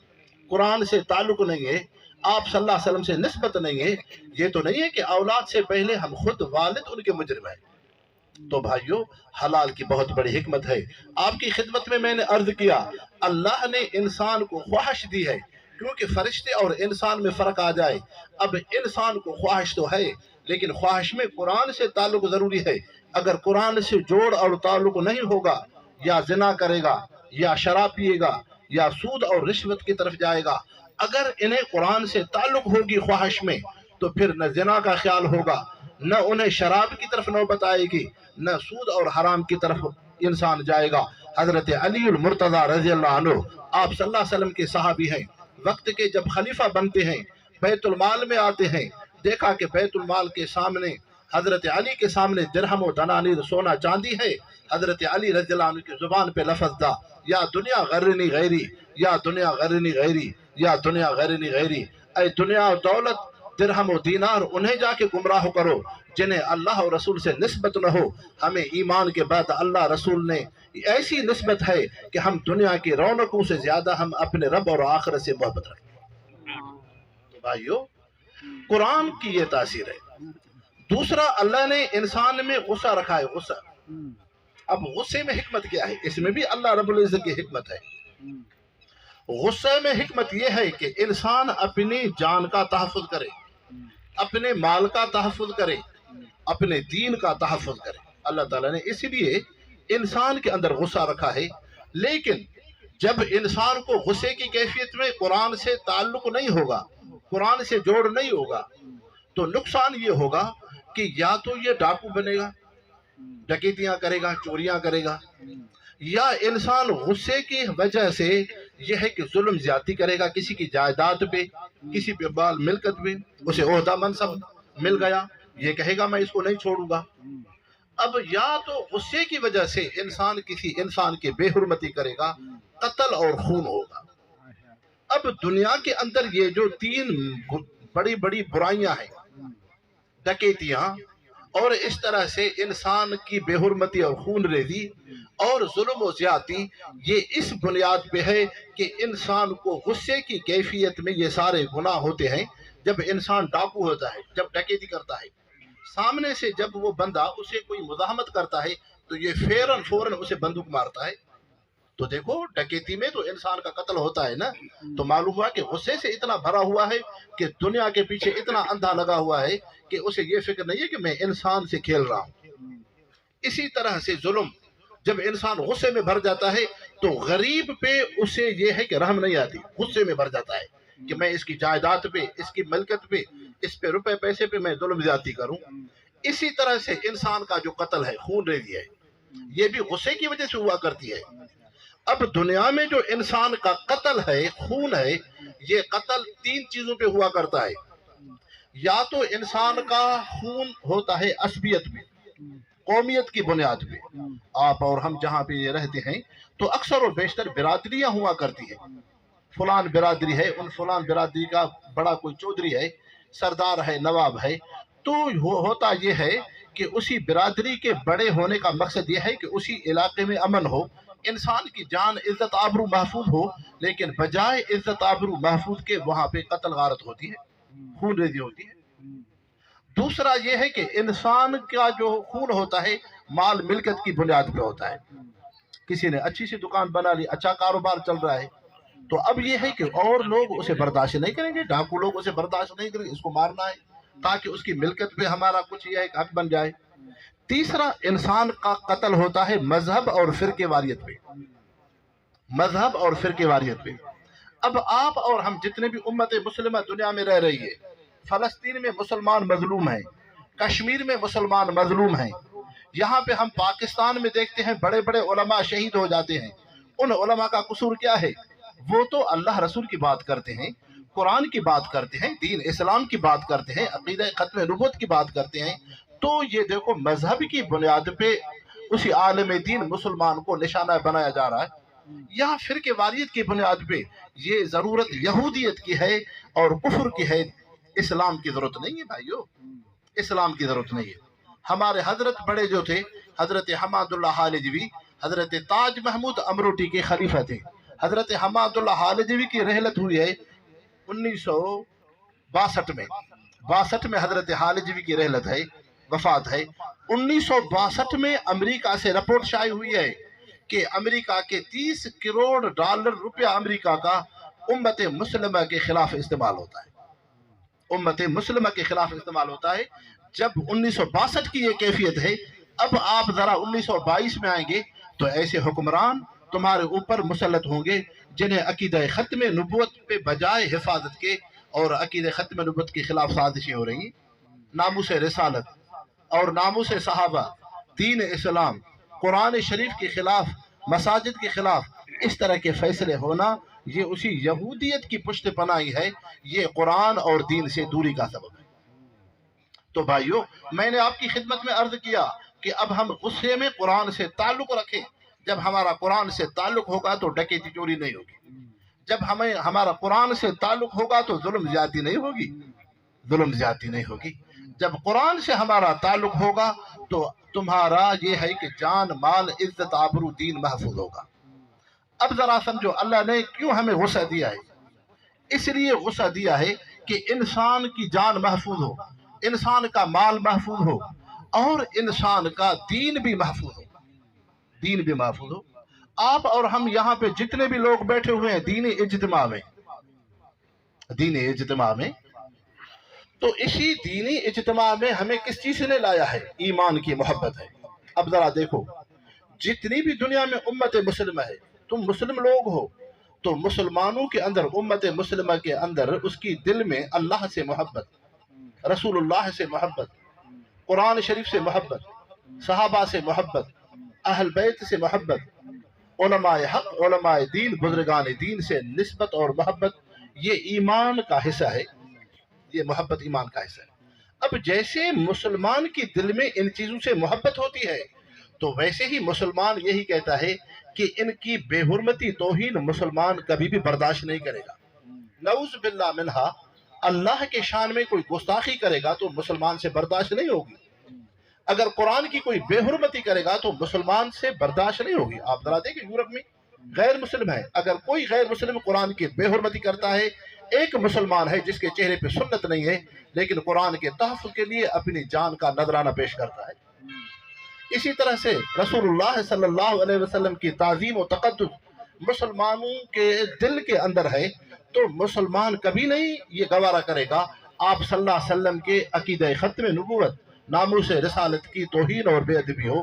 قرآن سے تعلق نہیں ہے، آپ صلی اللہ علیہ وسلم سے نسبت نہیں ہے؟ یہ تو نہیں ہے کہ اولاد سے پہلے ہم خود والد ان کے مجرم ہیں۔ تو بھائیو حلال کی بہت بڑی حکمت ہے۔ آپ کی خدمت میں نے عرض کیا، اللہ نے انسان کو خواہش دی ہے، کیونکہ فرشتے اور انسان میں فرق آ جائے۔ اب انسان کو خواہش تو ہے، لیکن خواہش میں قرآن سے تعلق ضروری ہے۔ اگر قرآن سے جوڑ اور تعلق نہیں ہوگا، یا زنا کرے گا، یا شراب پیے گا، یا سود اور رشوت کی طرف جائے گا۔ اگر انہیں قرآن سے تعلق ہوگی خواہش میں، تو پھر نہ زنا کا خیال ہوگا، نہ انہیں شراب کی طرف نوبت آئے گی، نہ سود اور حرام کی طرف انسان جائے گا۔ حضرت علی المرتضی رضی اللہ عنہ آپ صلی اللہ علیہ وسلم کے صحابی ہیں، وقت کے جب خلیفہ بنتے ہیں، بیت المال میں آتے ہیں، دیکھا کہ بیت المال کے سامنے حضرت علی کے سامنے درہم و دنانیر سونا چاندی ہے۔ حضرت علی رضی اللہ عنہ کی زبان پہ لفظ تھا، یا دنیا غرنی غیری، یا دنیا غرنی غیری، یا دنیا غرنی غیری، اے دنیا و دولت، درہم و دینار انہیں جا کے گمراہ کرو جنہیں اللہ اور رسول سے نسبت نہ ہو۔ ہمیں ایمان کے بعد اللہ رسول نے ایسی نسبت ہے کہ ہم دنیا کی رونقوں سے زیادہ ہم اپنے رب اور آخرت سے محبت رکھیں۔ تو بھائیو قرآن کی یہ تاثیر ہے۔ دوسرا، اللہ نے انسان میں غصہ رکھا ہے، غصہ۔ اب غصے میں حکمت کیا ہے؟ اس میں بھی اللہ رب العزت کی حکمت ہے۔ غصے میں حکمت یہ ہے کہ انسان اپنی جان کا تحفظ کرے، اپنے مال کا تحفظ کرے، اپنے دین کا تحفظ کرے۔ اللہ تعالیٰ نے اسی لیے انسان کے اندر غصہ رکھا ہے۔ لیکن جب انسان کو غصے کی کیفیت میں قرآن سے تعلق نہیں ہوگا، قرآن سے جوڑ نہیں ہوگا، تو نقصان یہ ہوگا کہ یا تو یہ ڈاکو بنے گا، ڈکیتیاں کرے گا، چوریاں کرے گا، یا انسان غصے کی وجہ سے یہ ہے کہ ظلم زیادتی کرے گا، کسی کی جائیداد پہ، کسی پہ مال ملکت پہ، اسے عہدہ منصب مل گیا، یہ کہے گا میں اس کو نہیں چھوڑوں گا۔ اب یا تو غصے کی وجہ سے انسان کسی انسان کی بے حرمتی کرے گا، قتل اور خون ہوگا۔ اب دنیا کے اندر یہ جو تین بڑی بڑی برائیاں ہیں، ڈکیتیاں اور اس طرح سے انسان کی بے حرمتی اور خون ریزی اور ظلم و زیادتی، یہ اس بنیاد پہ ہے کہ انسان کو غصے کی کیفیت میں یہ سارے گناہ ہوتے ہیں۔ جب انسان ڈاکو ہوتا ہے، جب ڈکیتی کرتا ہے، سامنے سے جب وہ بندہ اسے کوئی مزاحمت کرتا ہے تو یہ فوراً اسے بندوق مارتا ہے۔ تو دیکھو ڈکیتی میں تو انسان کا قتل ہوتا ہے نا، تو معلوم ہوا کہ غصے سے اتنا بھرا ہوا ہے کہ دنیا کے پیچھے اتنا اندھا لگا ہوا ہے کہ اسے یہ فکر نہیں ہے کہ میں انسان سے کھیل رہا ہوں۔ اسی طرح سے ظلم، جب انسان غصے میں بھر جاتا ہے تو غریب پہ اسے یہ ہے کہ رحم نہیں آتی، غصے میں بھر جاتا ہے کہ میں اس کی جائیداد پہ، اس کی ملکت پہ، اس پہ روپے پیسے پہ میں ظلم زیادتی کروں۔ اسی طرح سے انسان کا جو قتل ہے، خون ریزی ہے، یہ بھی غصے کی وجہ سے ہوا کرتی ہے۔ اب دنیا میں جو انسان کا قتل ہے، خون ہے، یہ قتل تین چیزوں پہ ہوا کرتا ہے۔ یا تو انسان کا خون ہوتا ہے عصبیت میں، قومیت کی بنیاد پہ۔ آپ اور ہم جہاں پہ یہ رہتے ہیں تو اکثر و بیشتر برادریاں ہوا کرتی ہیں، فلان برادری ہے، ان فلان برادری کا بڑا کوئی چودھری ہے، سردار ہے، نواب ہے۔ تو ہوتا یہ ہے کہ اسی برادری کے بڑے ہونے کا مقصد یہ ہے کہ اسی علاقے میں امن ہو، انسان کی جان، عزت، آبرو محفوظ ہو، لیکن بجائے عزت آبرو محفوظ کے وہاں پہ قتل غارت ہوتی ہے، خون ریزی ہوتی ہے۔ دوسرا یہ ہے کہ انسان کا جو خون ہوتا ہے مال ملکت کی بنیاد پہ ہوتا ہے۔ کسی نے اچھی سی دکان بنا لی، اچھا کاروبار چل رہا ہے، تو اب یہ ہے کہ اور لوگ اسے برداشت نہیں کریں گے، ڈاکو لوگ اسے برداشت نہیں کریں گے، اس کو مارنا ہے تاکہ اس کی ملکت پہ ہمارا کچھ یہ ایک حق بن جائے۔ تیسرا انسان کا قتل ہوتا ہے مذہب اور فرقے واریت پہ، مذہب اور فرقے واریت پہ۔ اب آپ اور ہم جتنے بھی امت مسلمہ دنیا میں رہ رہی ہے، فلسطین میں مسلمان مظلوم ہیں، کشمیر میں مسلمان مظلوم ہیں، یہاں پہ ہم پاکستان میں دیکھتے ہیں بڑے بڑے علماء شہید ہو جاتے ہیں۔ ان علماء کا قصور کیا ہے؟ وہ تو اللہ رسول کی بات کرتے ہیں، قرآن کی بات کرتے ہیں، دین اسلام کی بات کرتے ہیں، عقیدہ ختم نبوت کی بات کرتے ہیں۔ تو یہ دیکھو مذہب کی بنیاد پہ اسی عالم دین مسلمان کو نشانہ بنایا جا رہا ہے، یا فرقے واریت کی بنیاد پہ یہ ضرورت یہودیت کی ہے اور کفر کی ہے۔ اسلام کی ضرورت نہیں ہے بھائیو، اسلام کی ضرورت نہیں ہے۔ ہمارے حضرت بڑے جو تھے، حضرت حماد اللہ حالجوی، حضرت تاج محمود امروٹی کے خلیفہ تھے۔ حضرت حماد اللہ حالجوی کی رحلت ہوئی ہے 1962 میں، 62 میں حضرت حالجوی کی رحلت ہے، وفات ہے۔ 1962 میں امریکہ سے رپورٹ شائع ہوئی ہے کہ امریکہ کے 30 کروڑ ڈالر روپیہ امریکہ کا امت مسلمہ کے خلاف استعمال ہوتا ہے، امت مسلمہ کے خلاف استعمال ہوتا ہے۔ جب 1962 کی یہ کیفیت ہے، اب آپ ذرا 1922 میں آئیں گے تو ایسے حکمران تمہارے اوپر مسلط ہوں گے جنہیں عقیدہ ختم نبوت پہ بجائے حفاظت کے اور عقیدہ ختم نبوت کے خلاف سازشیں ہو رہی ہیں۔ ناموس رسالت اور ناموس صحابہ، دین اسلام، قرآن شریف کے خلاف، مساجد کے خلاف اس طرح کے فیصلے ہونا، یہ اسی یہودیت کی پشت پناہی ہے، یہ قرآن اور دین سے دوری کا سبب ہے۔ تو بھائیو، میں نے آپ کی خدمت میں عرض کیا کہ اب ہم غصے میں قرآن سے تعلق رکھیں۔ جب ہمارا قرآن سے تعلق ہوگا تو ڈکیتی چوری نہیں ہوگی، جب ہمارا قرآن سے تعلق ہوگا تو ظلم زیادتی نہیں ہوگی، ظلم زیادتی نہیں ہوگی۔ جب قرآن سے ہمارا تعلق ہوگا تو تمہارا یہ ہے کہ جان، مال، عزت، آبرو، دین محفوظ ہوگا۔ اب ذرا سمجھو اللہ نے کیوں ہمیں غصہ دیا ہے؟ اس لیے غصہ دیا ہے کہ انسان کی جان محفوظ ہو، انسان کا مال محفوظ ہو اور انسان کا دین بھی محفوظ ہو، دین بھی محفوظ ہو۔ آپ اور ہم یہاں پہ جتنے بھی لوگ بیٹھے ہوئے ہیں دینی اجتماع میں، دینی اجتماع میں، تو اسی دینی اجتماع میں ہمیں کس چیز نے لایا ہے؟ ایمان کی محبت ہے۔ اب ذرا دیکھو، جتنی بھی دنیا میں امت مسلمہ ہے، تم مسلم لوگ ہو، تو مسلمانوں کے اندر، امت مسلمہ کے اندر، اس کی دل میں اللہ سے محبت، رسول اللہ سے محبت، قرآن شریف سے محبت، صحابہ سے محبت، اہل بیت سے محبت، علماء حق، علماء دین، بزرگان دین سے نسبت اور محبت، یہ ایمان کا حصہ ہے، یہ محبت ایمان کا حصہ ہے۔ اب جیسے مسلمان کی دل میں ان چیزوں سے محبت ہوتی ہے تو ویسے ہی مسلمان یہی کہتا ہے کہ ان کی بے حرمتی توہین مسلمان کبھی بھی برداشت نہیں کرے گا. نعوذ باللہ منہا. اللہ کے شان میں کوئی گستاخی کرے گا تو مسلمان سے برداشت نہیں ہوگی. اگر قرآن کی کوئی بے حرمتی کرے گا تو مسلمان سے برداشت نہیں ہوگی. آپ ذرا دیکھیں یورپ میں غیر مسلم ہے، اگر کوئی غیر مسلم قرآن کی بے حرمتی کرتا ہے، ایک مسلمان ہے جس کے چہرے پہ سنت نہیں ہے لیکن قرآن کے تحفظ کے لیے اپنی جان کا نذرانہ پیش کرتا ہے. اسی طرح سے رسول اللہ صلی اللہ علیہ وسلم کی تعظیم و تقدس مسلمانوں کے دل کے اندر ہے تو مسلمان کبھی نہیں یہ گوارا کرے گا آپ صلی اللہ علیہ وسلم کے عقیدہ ختم نبوت، ناموس رسالت کی توہین اور بے ادبی ہو.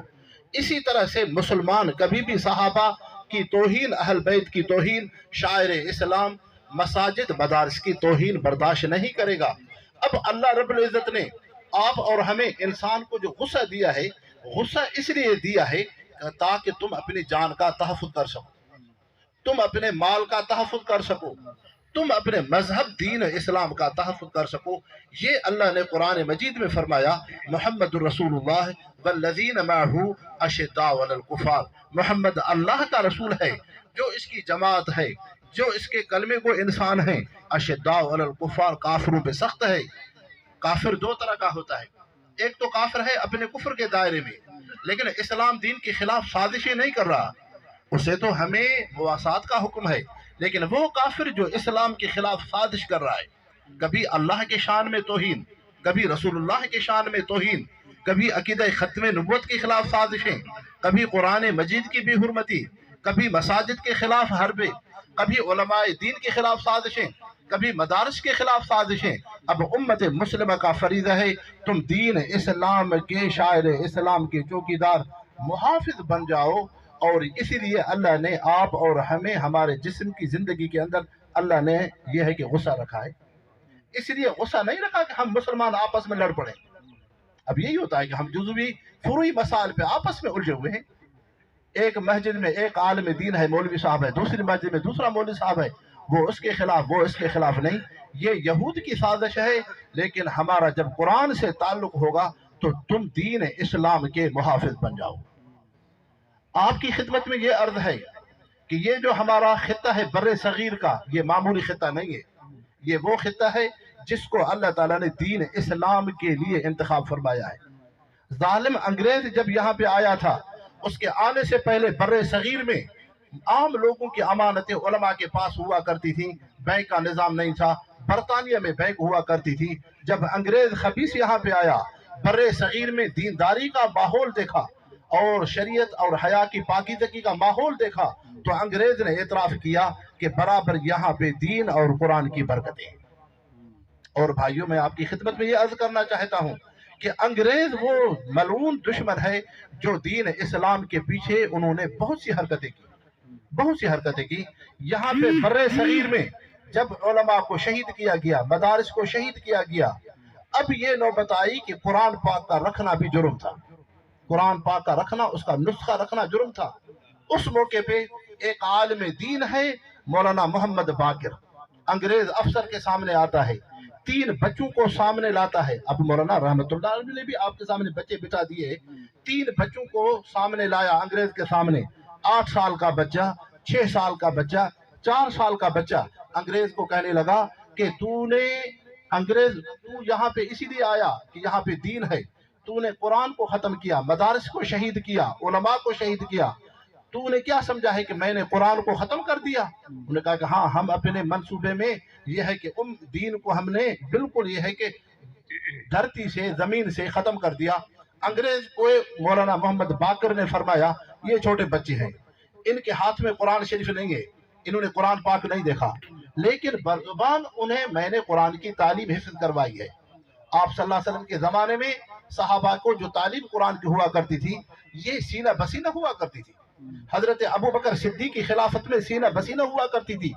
اسی طرح سے مسلمان کبھی بھی صحابہ کی توہین، اہل بیت کی توہین، شاعر اسلام، مساجد مدارس کی توہین برداشت نہیں کرے گا. اب اللہ رب العزت نے آپ اور ہمیں انسان کو جو غصہ دیا ہے، غصہ اس لیے دیا ہے تاکہ تم اپنی جان کا تحفظ کر سکو، تم اپنے مال کا تحفظ کر سکو، تم اپنے مذہب دین اسلام کا تحفظ کر سکو. یہ اللہ نے قرآن مجید میں فرمایا محمد الرسول اللہ والذین معہ اشداء علی الکفار. محمد اللہ کا رسول ہے، جو اس کی جماعت ہے، جو اس کے کلمے کو انسان ہیں، اشداء علی الکفار کافروں پہ سخت ہے. کافر دو طرح کا ہوتا ہے، ایک تو کافر ہے اپنے کفر کے دائرے میں لیکن اسلام دین کے خلاف سازشیں نہیں کر رہا، اسے تو ہمیں مواسات کا حکم ہے. لیکن وہ کافر جو اسلام کے خلاف سازش کر رہا ہے، کبھی اللہ کے شان میں توہین، کبھی رسول اللہ کے شان میں توہین، کبھی عقیدہ ختم نبوت کے خلاف سازشیں، کبھی قرآن مجید کی بے حرمتی، کبھی مساجد کے خلاف حربیں، کبھی علماء دین کے خلاف سازشیں، کبھی مدارس کے خلاف سازشیں. اب امت مسلمہ کا فریضہ ہے تم دین اسلام کے شاعر اسلام کے چوکیدار محافظ بن جاؤ. اور اسی لیے اللہ نے آپ اور ہمیں ہمارے جسم کی زندگی کے اندر اللہ نے یہ ہے کہ غصہ رکھا ہے. اس لیے غصہ نہیں رکھا کہ ہم مسلمان آپس میں لڑ پڑیں. اب یہی ہوتا ہے کہ ہم جزوی فروعی مسائل پہ آپس میں الجھے ہوئے ہیں. ایک مسجد میں ایک عالم دین ہے، مولوی صاحب ہے، دوسری مسجد میں دوسرا مولوی صاحب ہے، وہ اس کے خلاف، وہ اس کے خلاف. نہیں، یہ یہود کی سازش ہے. لیکن ہمارا جب قرآن سے تعلق ہوگا تو تم دین اسلام کے محافظ بن جاؤ. آپ کی خدمت میں یہ عرض ہے کہ یہ جو ہمارا خطہ ہے بر صغیر کا، یہ معمولی خطہ نہیں ہے. یہ وہ خطہ ہے جس کو اللہ تعالیٰ نے دین اسلام کے لیے انتخاب فرمایا ہے. ظالم انگریز جب یہاں پہ آیا تھا، اس کے آنے سے پہلے بر صغیر میں عام لوگوں کی امانتیں علماء کے پاس ہوا کرتی تھیں. بینک کا نظام نہیں تھا. برطانیہ میں بینک ہوا کرتی تھی. جب انگریز خبیث یہاں پہ آیا، بر صغیر میں دینداری کا ماحول دیکھا اور شریعت اور حیا کی پاکیزگی کا ماحول دیکھا تو انگریز نے اعتراف کیا کہ برابر یہاں پہ دین اور قرآن کی برکتیں. اور بھائیوں، میں آپ کی خدمت میں یہ عرض کرنا چاہتا ہوں کہ انگریز وہ ملعون دشمن ہے جو دین اسلام کے پیچھے انہوں نے بہت سی حرکتیں کی. یہاں پہ بر صغیر میں جب علماء کو شہید کیا گیا، مدارس کو شہید کیا گیا، اب یہ نوبت آئی کہ قرآن پاک کا رکھنا بھی جرم تھا. قرآن پاک کا رکھنا، اس کا نسخہ رکھنا جرم تھا. اس موقع پہ ایک عالم دین ہے مولانا محمد باقر، انگریز افسر کے سامنے آتا ہے، 3 بچوں کو سامنے لاتا ہے. اب مولانا رحمت اللہ علیہ نے بھی آپ کے سامنے بچے بٹھا دیے. 3 بچوں کو سامنے لایا انگریز کے سامنے. 8 سال کا بچہ، 6 سال کا بچہ، 4 سال کا بچہ. انگریز کو کہنے لگا کہ تو یہاں پہ اسی لیے آیا کہ یہاں پہ دین ہے. تو نے قرآن کو ختم کیا، مدارس کو شہید کیا، علماء کو شہید کیا. تو نے کیا سمجھا ہے کہ میں نے قرآن کو ختم کر دیا؟ انہوں نے کہا کہ ہاں، ہم اپنے منصوبے میں یہ ہے کہ دین کو ہم نے بالکل یہ ہے کہ دھرتی سے، زمین سے ختم کر دیا. انگریز کو مولانا محمد باقر نے فرمایا یہ چھوٹے بچے ہیں، ان کے ہاتھ میں قرآن شریف نہیں ہے، انہوں نے قرآن پاک نہیں دیکھا، لیکن برزبان انہیں میں نے قرآن کی تعلیم حفظ کروائی ہے. آپ صلی اللہ علیہ وسلم کے زمانے میں صحابہ کو جو تعلیم قرآن کی ہوا کرتی تھی یہ سینہ بسینہ ہوا کرتی تھی. حضرت ابو بکر صدیق کی خلافت میں سینہ بسینہ ہوا کرتی تھی.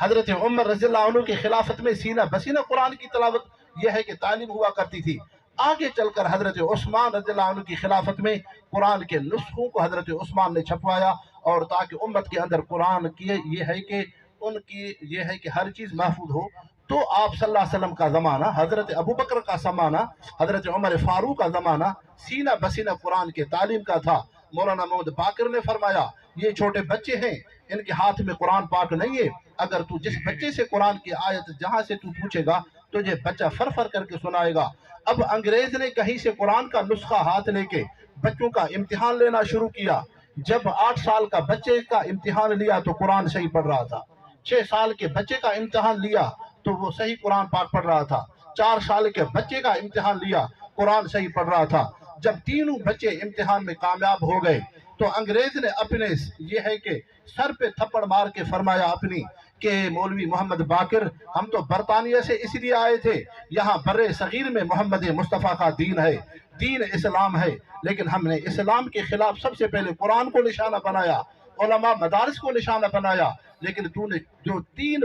حضرت عمر رضی اللہ عنہ کی خلافت میں سینہ بسینہ قرآن کی تلاوت یہ ہے کہ تعلیم ہوا کرتی تھی. آگے چل کر حضرت عثمان رضی اللہ عنہ کی خلافت میں قرآن کے نسخوں کو حضرت عثمان نے چھپوایا اور تاکہ امت کے اندر قرآن کی یہ ہے کہ ان کی یہ ہے کہ ہر چیز محفوظ ہو. تو آپ صلی اللہ علیہ وسلم کا زمانہ، حضرت ابو بکر کا زمانہ، حضرت عمر فاروق کا زمانہ سینہ بسینہ قرآن کے تعلیم کا تھا. مولانا محمد باقر نے فرمایا یہ چھوٹے بچے ہیں، ان کے ہاتھ میں قرآن پاک نہیں ہے، اگر تو جس بچے سے قرآن کی آیت جہاں سے تو پوچھے گا تجھے بچہ فر کر کے سنائے گا۔ اب انگریز نے کہیں سے قرآن کا نسخہ ہاتھ لے کے بچوں کا امتحان لینا شروع کیا۔ جب 8 سال کا بچے کا امتحان لیا تو قرآن صحیح پڑھ رہا تھا، 6 سال کے بچے کا امتحان لیا تو وہ صحیح قرآن پاک پڑھ رہا تھا، 4 سال کے بچے کا امتحان لیا قرآن صحیح پڑھ رہا تھا۔ جب تینوں بچے امتحان میں کامیاب ہو گئے تو انگریز نے اپنے یہ ہے کہ سر پہ تھپڑ مار کے فرمایا اپنی کہ مولوی محمد باقر ہم تو برطانیہ سے اس لیے آئے تھے، یہاں بر صغیر میں محمد مصطفیٰ کا دین ہے، دین اسلام ہے، لیکن ہم نے اسلام کے خلاف سب سے پہلے قرآن کو نشانہ بنایا، علماء مدارس کو نشانہ بنایا، لیکن تو نے جو 3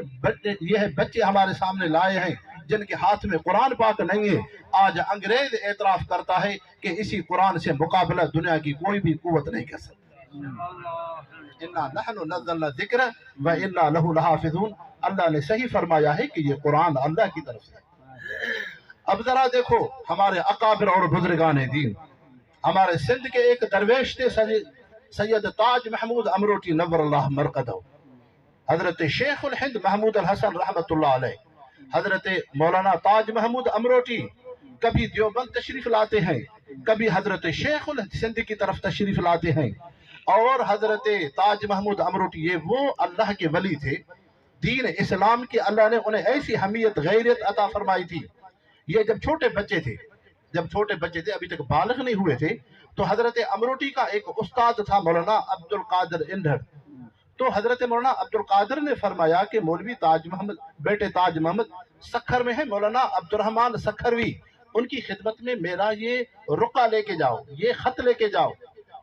بچے ہمارے سامنے لائے ہیں جن کے ہاتھ میں قرآن پاک نہیں ہے، آج انگریز اعتراف کرتا ہے کہ اسی قرآن سے مقابلہ دنیا کی کوئی بھی قوت نہیں کر سکتی۔ اِنَّا نَحْنُ نَزَّلْنَا الذِّكْرَ وَإِنَّا لَهُ لَحَافِظُونَ، اللہ نے صحیح فرمایا ہے کہ یہ قرآن اللہ کی طرف سے۔ اب ذرا دیکھو ہمارے اکابر اور بزرگان دین، ہمارے سندھ کے ایک درویش تھے سید تاج محمود امروٹی نور اللہ مرقدہ، حضرت شیخ الہند محمود الحسن رحمت اللہ علیہ، حضرت مولانا تاج محمود امروٹی کبھی دیوبند تشریف لاتے ہیں، کبھی حضرت شیخ الہند سندھ کی طرف تشریف لاتے ہیں، اور حضرت تاج محمود امروٹی یہ وہ اللہ کے ولی تھے، دین اسلام کی اللہ نے انہیں ایسی حمیت غیرت عطا فرمائی تھی۔ یہ جب چھوٹے بچے تھے ابھی تک بالغ نہیں ہوئے تھے، تو حضرت امروٹی کا ایک استاد تھا مولانا عبد القادر اندھڑ، تو حضرت مولانا عبد القادر نے فرمایا کہ مولوی بیٹے تاج محمد سکھر میں ہے مولانا عبد الرحمن سکھروی، ان کی خدمت میں میرا یہ رقعہ لے کے جاؤ، یہ خط لے کے جاؤ۔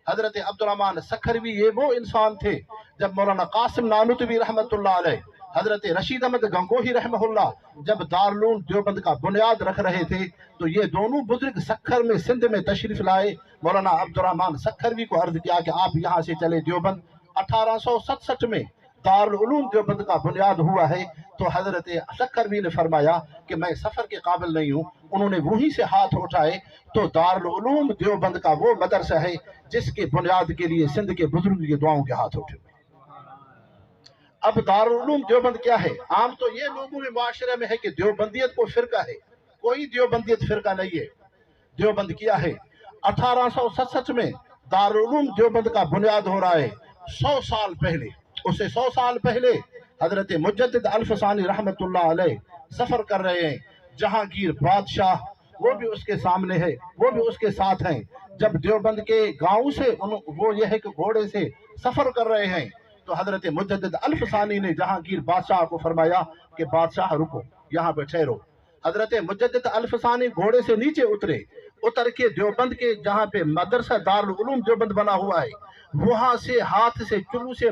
حضرت عبد الرحمن سکھروی یہ وہ انسان تھے جب مولانا قاسم نانوتوی رحمت اللہ علیہ، حضرت رشید احمد گنگوہی رحمہ اللہ جب دارالعلوم دیوبند کا بنیاد رکھ رہے تھے تو یہ دونوں بزرگ سکھر میں سندھ میں تشریف لائے۔ مولانا عبد الرحمن سکھروی کو عرض کیا کہ آپ یہاں سے چلے دیوبند، 1867 میں دارالعلوم دیوبند کا بنیاد ہوا ہے، تو حضرت سکھروی نے فرمایا کہ میں سفر کے قابل نہیں ہوں، انہوں نے وہیں سے ہاتھ اٹھائے تو دارالعلوم دیوبند کا وہ مدرسہ ہے جس کے بنیاد کے لیے سندھ کے بزرگ کی دعاؤں کے ہاتھ اٹھے۔ اب دارالعلوم دیوبند کیا ہے؟ عام تو یہ لوگوں میں معاشرے میں ہے کہ دیوبندیت کو فرقہ ہے، کوئی دیوبندیت فرقہ نہیں ہے۔ دیوبند کیا ہے؟ 1867 میں دارالعلوم دیوبند کا بنیاد ہو رہا ہے، 100 سال پہلے، اس سے 100 سال پہلے حضرت مجدد الفسانی رحمت اللہ علیہ سفر کر رہے ہیں، جہانگیر بادشاہ وہ بھی اس کے سامنے ہے، وہ بھی اس کے ساتھ ہیں، جب دیوبند کے گاؤں سے وہ یہ ہے کہ گھوڑے سے سفر کر رہے ہیں تو حضرت مجدد الفسانی نے جہانگیر بادشاہ کو فرمایا کہ بادشاہ رکو، یہاں پہ ٹھہرو۔ حضرت مجدد الفسانی گھوڑے سے نیچے اتر کے دیوبند کے جہاں پہ مدرسہ دارالعلوم دیوبند بنا ہوا ہے وہاں سے ہاتھ سے چلو سے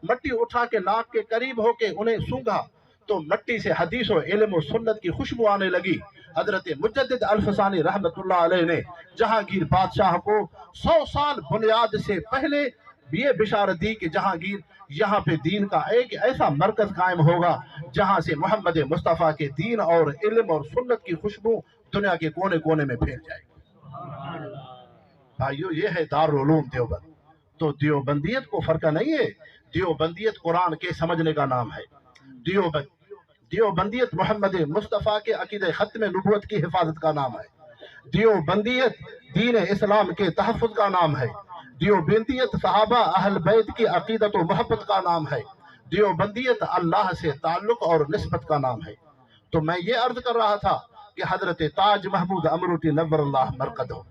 مٹی اٹھا کے ناک کے قریب ہو کے انہیں سونگھا تو مٹی سے حدیث و علم و سنت کی خوشبو آنے لگی۔ حضرت مجدد الفسانی رحمت اللہ علیہ نے جہانگیر بادشاہ کو 100 سال بنیاد سے پہلے یہ بشارت دی کہ جہانگیر یہاں پہ دین کا ایک ایسا مرکز قائم ہوگا جہاں سے محمد مصطفیٰ کے دین اور علم اور سنت کی خوشبو دنیا کے کونے کونے میں پھیل جائے گی۔ بھائیو یہ ہے دارالعلوم دیوبند، تو دیوبندیت کو فرقہ نہیں ہے، دیوبندیت قرآن کے سمجھنے کا نام ہے، دیوبندیت محمد مصطفیٰ کے عقیدہ ختم نبوت کی حفاظت کا نام ہے، دیوبندیت دین اسلام کے تحفظ کا نام ہے، دیوبندیت صحابہ اہل بیت کی عقیدت و محبت کا نام ہے، دیوبندیت اللہ سے تعلق اور نسبت کا نام ہے۔ تو میں یہ عرض کر رہا تھا کہ حضرت تاج محمود امروٹی نور اللہ مرقدہ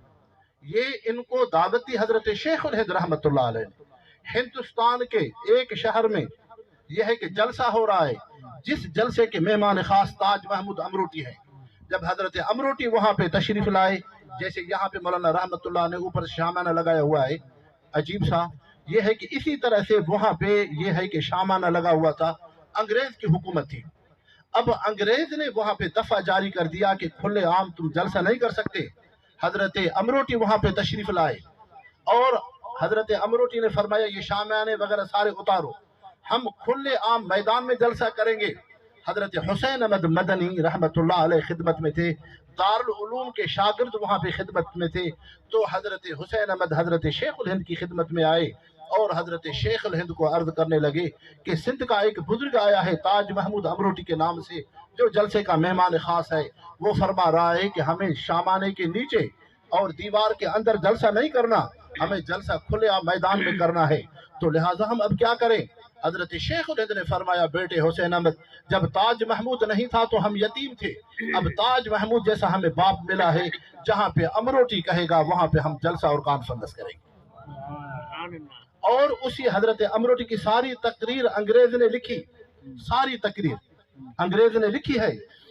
یہ ان کو دعوت دی حضرت شیخ الہند رحمت اللہ علیہ نے۔ ہندوستان کے ایک شہر میں یہ ہے کہ جلسہ ہو رہا ہے، جس جلسے کے مہمان خاص تاج محمود امروٹی ہیں، جب حضرت امروٹی وہاں پہ تشریف لائے، جیسے یہاں پہ مولانا رحمت اللہ نے اوپر شامانہ لگایا ہوا ہے عجیب سا، یہ ہے کہ اسی طرح سے وہاں پہ یہ ہے کہ شامانہ لگا ہوا تھا، انگریز کی حکومت تھی۔ اب انگریز نے وہاں پہ دفعہ جاری کر دیا کہ کھلے عام تم جلسہ نہیں کر سکتے۔ حضرت امروٹی وہاں پہ تشریف لائے اور حضرت امروٹی نے فرمایا یہ شامیانے وغیرہ سارے اتارو، ہم کھلے عام میدان میں جلسہ کریں گے۔ حضرت حسین احمد مدنی رحمت اللہ علیہ خدمت میں تھے، دارالعلوم کے شاگرد وہاں پہ خدمت میں تھے، تو حضرت حسین احمد حضرت شیخ الہند کی خدمت میں آئے اور حضرت شیخ الہند کو عرض کرنے لگے کہ سندھ کا ایک بزرگ آیا ہے تاج محمود امروٹی کے نام سے، جو جلسے کا مہمان خاص ہے، وہ فرما رہا ہے کہ ہمیں شامانے کے نیچے اور دیوار کے اندر جلسہ نہیں کرنا، ہمیں جلسہ کھلے میدان میں کرنا ہے، تو لہٰذا ہم اب کیا کریں؟ حضرت شیخ الہند نے فرمایا بیٹے حسین احمد، جب تاج محمود نہیں تھا تو ہم یتیم تھے، اب تاج محمود جیسا ہمیں باپ ملا ہے، جہاں پہ امروٹی کہے گا وہاں پہ ہم جلسہ اور کانفرنس کریں گے۔ اور اسی حضرت امروٹی کی ساری تقریر انگریز نے لکھی، ساری تقریر انگریز نے لکھی ہے،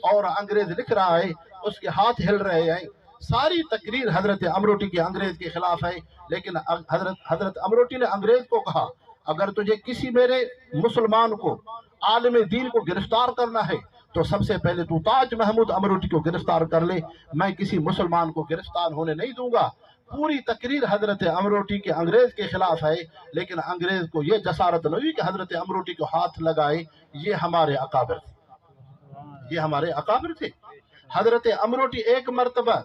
اور انگریز لکھ رہا ہے، اس کے ہاتھ ہل رہے ہیں، ساری تقریر حضرت امروٹی کی انگریز کے خلاف ہے، لیکن حضرت امروٹی نے انگریز کو کہا اگر تجھے کسی میرے مسلمان کو، عالم دین کو گرفتار کرنا ہے تو سب سے پہلے تو تاج محمود امروٹی کو گرفتار کر لے، میں کسی مسلمان کو گرفتار ہونے نہیں دوں گا۔ پوری تقریر حضرت امروٹی کے انگریز کے خلاف ہے، لیکن انگریز کو یہ جسارت نہ ہوئی کہ حضرت امروٹی کو ہاتھ لگائے، یہ ہمارے اکابر تھے، یہ ہمارے اکابر تھے۔ حضرت امروٹی ایک مرتبہ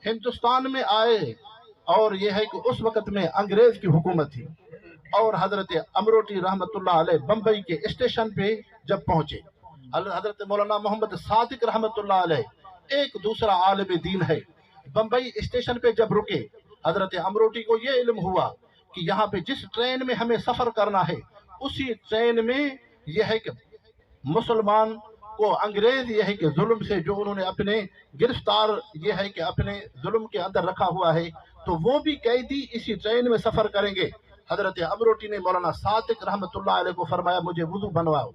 ہندوستان میں آئے، اور یہ ہے کہ اس وقت میں انگریز کی حکومت تھی، اور حضرت امروٹی رحمت اللہ علیہ بمبئی کے اسٹیشن پہ جب پہنچے، حضرت مولانا محمد صادق رحمت اللہ علیہ ایک دوسرا عالم دین ہے، بمبئی اسٹیشن پہ جب رکے، حضرت امروٹی کو یہ علم ہوا کہ یہاں پہ جس ٹرین میں ہمیں سفر کرنا ہے اسی ٹرین میں یہ ہے کہ مسلمان کو انگریز یہ ہے کہ ظلم سے جو انہوں نے اپنے گرفتار یہ ہے کہ اپنے ظلم کے اندر رکھا ہوا ہے، تو وہ بھی قیدی اسی ٹرین میں سفر کریں گے۔ حضرت امروٹی نے مولانا صادق رحمت اللہ علیہ کو فرمایا مجھے وضو بنواؤ،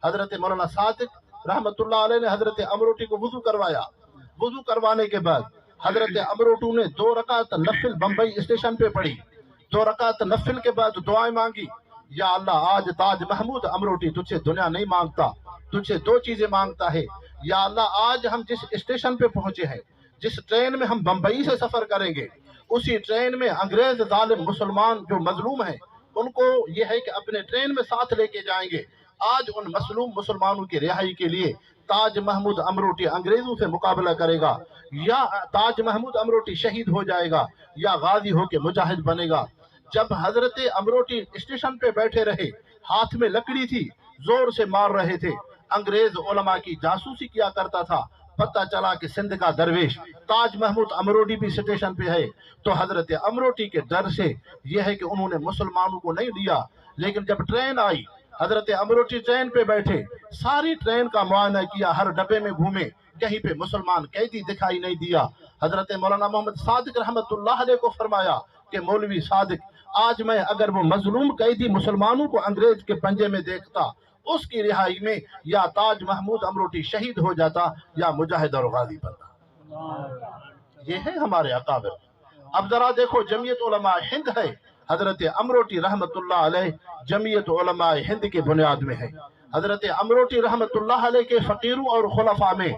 حضرت مولانا صادق رحمت اللہ علیہ نے حضرت امروٹی کو وضو کروایا، وضو کروانے کے بعد حضرت امروٹی نے 2 رکعت نفل بمبئی اسٹیشن پہ پڑھی، 2 رکعت نفل کے بعد دعائیں مانگی، یا اللہ آج تاج محمود امروٹی تجھ سے دنیا نہیں مانگتا، تجھ سے 2 چیزیں مانگتا ہے، یا اللہ آج ہم جس اسٹیشن پہ پہنچے ہیں، جس ٹرین میں ہم بمبئی سے سفر کریں گے، اسی ٹرین میں انگریز ظالم مسلمان جو مظلوم ہیں ان کو یہ ہے کہ اپنے ٹرین میں ساتھ لے کے جائیں گے، آج ان مظلوم مسلمانوں کی رہائی کے لیے تاج محمود امروٹی انگریزوں سے مقابلہ کرے گا، یا تاج محمود امروٹی شہید ہو جائے گا یا غازی ہو کے مجاہد بنے گا۔ جب حضرت امروٹی اسٹیشن پہ بیٹھے رہے، ہاتھ میں لکڑی تھی، زور سے مار رہے تھے، انگریز علماء کی جاسوسی کیا کرتا تھا، پتہ چلا کہ سندھ کا درویش تاج محمود امروٹی بھی اسٹیشن پہ ہے، تو حضرت امروٹی کے ڈر سے یہ ہے کہ انہوں نے مسلمانوں کو نہیں لیا، لیکن جب ٹرین آئی حضرت امروٹی ٹرین پہ بیٹھے، ساری ٹرین کا معائنہ کیا، ہر ڈبے میں گھومے، کہیں پہ مسلمان قیدی دکھائی نہیں دیا۔ حضرت مولانا محمد صادق رحمت اللہ علیہ کو فرمایا کہ مولوی صادق آج میں اگر وہ مظلوم قیدی مسلمانوں کو انگریز کے پنجے میں دیکھتا، اس کی رہائی میں یا تاج محمود امروٹی شہید ہو جاتا یا مجاہد اور غازی بنتا۔ یہ ہے ہمارے اکابر۔ اب ذرا دیکھو جمعیت علماء ہند ہے، حضرت امروٹی رحمت اللہ علیہ جمعیت علماء ہند کے بنیاد میں ہے۔ حضرت امروٹی رحمت اللہ علیہ کے فقیروں اور خلفاء میں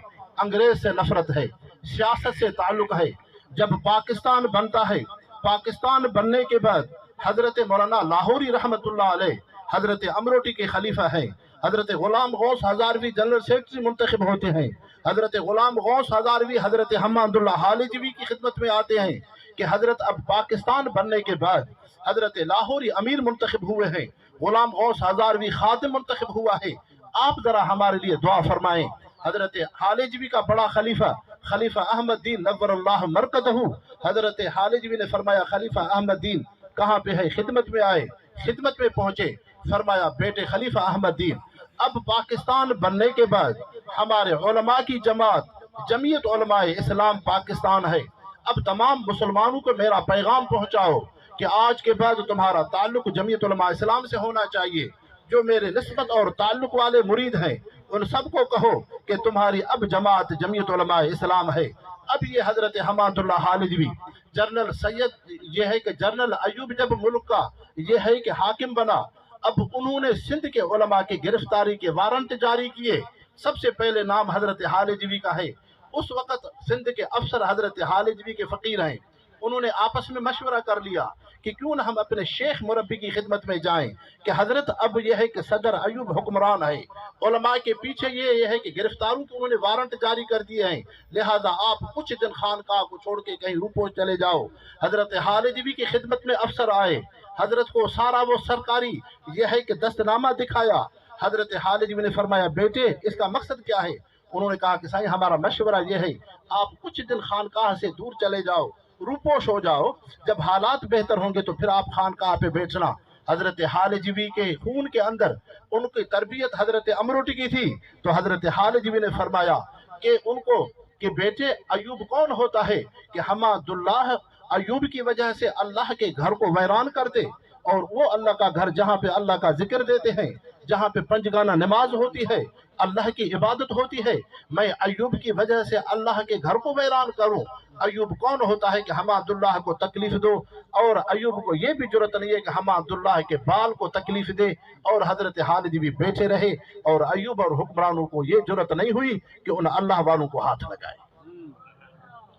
انگریز سے نفرت ہے، سیاست سے تعلق ہے۔ جب پاکستان بنتا ہے، پاکستان بننے کے بعد حضرت مولانا لاہوری رحمت اللہ علیہ حضرت امروٹی کے خلیفہ ہیں، حضرت غلام غوث ہزاروی جنرل سیکرٹری منتخب ہوتے ہیں، حضرت غلام غوث ہزاروی حضرت حماد اللہ حالجوی کی خدمت میں آتے ہیں کہ حضرت اب پاکستان بننے کے بعد حضرت لاہوری امیر منتخب ہوئے ہیں، غلام غوث ہزاروی خادم منتخب ہوا ہے، آپ ذرا ہمارے لیے دعا فرمائیں۔ حضرت حالجوی کا بڑا خلیفہ خلیفہ احمد دین نور اللہ مرکزہ، حضرت حالجوی نے فرمایا خلیفہ احمد دین کہاں پہ ہے؟ خدمت میں آئے، خدمت میں پہنچے، فرمایا بیٹے خلیفہ احمد دین اب پاکستان بننے کے بعد ہمارے علماء کی جماعت جمعیت علماء اسلام پاکستان ہے، اب تمام مسلمانوں کو میرا پیغام پہنچاؤ کہ آج کے بعد تمہارا تعلق جمعیت علماء اسلام سے ہونا چاہیے، جو میرے نسبت اور تعلق والے مرید ہیں ان سب کو کہو کہ تمہاری اب جماعت جمعیت علماء اسلام ہے۔ اب یہ حضرت حماد اللہ حالجوی جنرل سید یہ ہے کہ جنرل ایوب جب ملک کا یہ ہے کہ حاکم بنا، اب انہوں نے سندھ کے علماء کی گرفتاری کے وارنٹ جاری کیے، سب سے پہلے نام حضرت حالجوی کا ہے۔ اس وقت سندھ کے افسر حضرت حالجوی کے فقیر ہیں، انہوں نے آپس میں مشورہ کر لیا کہ کیوں نہ ہم اپنے شیخ مربی کی خدمت میں جائیں کہ حضرت اب یہ ہے کہ صدر ایوب حکمران ہے، علماء کے پیچھے یہ ہے کہ گرفتاروں کے انہوں نے وارنٹ جاری کر دیے ہیں، لہذا آپ کچھ دن خانقاہ کو چھوڑ کے کہیں روپو چلے جاؤ۔ حضرت حالجوی کی خدمت میں افسر آئے، حضرت کو سارا وہ سرکاری یہ ہے کہ دستنامہ دکھایا۔ حضرت حالجوی نے فرمایا بیٹے اس کا مقصد کیا ہے؟ انہوں نے کہا کہ سائیں ہمارا مشورہ یہ ہے آپ کچھ دن خانقاہ سے دور چلے جاؤ، روپوش ہو جاؤ، جب حالات بہتر ہوں گے تو پھر آپ خانقاہ پہ بیٹھنا۔ حضرت حالجوی کے خون کے اندر ان کی تربیت حضرت امروٹی کی تھی، تو حضرت حالجوی نے فرمایا کہ ان کو کہ بیٹے ایوب کون ہوتا ہے کہ حماد اللہ ایوب کی وجہ سے اللہ کے گھر کو ویران کر دے، اور وہ اللہ کا گھر جہاں پہ اللہ کا ذکر دیتے ہیں، جہاں پہ پنجگانہ نماز ہوتی ہے، اللہ کی عبادت ہوتی ہے، میں ایوب کی وجہ سے اللہ کے گھر کو ویران کروں؟ ایوب کون ہوتا ہے کہ حماد اللہ کو تکلیف دو؟ اور ایوب کو یہ بھی جرت نہیں ہے کہ حماد اللہ کے بال کو تکلیف دے۔ اور حضرت حالجوی بیٹھے رہے، اور ایوب اور حکمرانوں کو یہ جرت نہیں ہوئی کہ ان اللہ والوں کو ہاتھ لگائے۔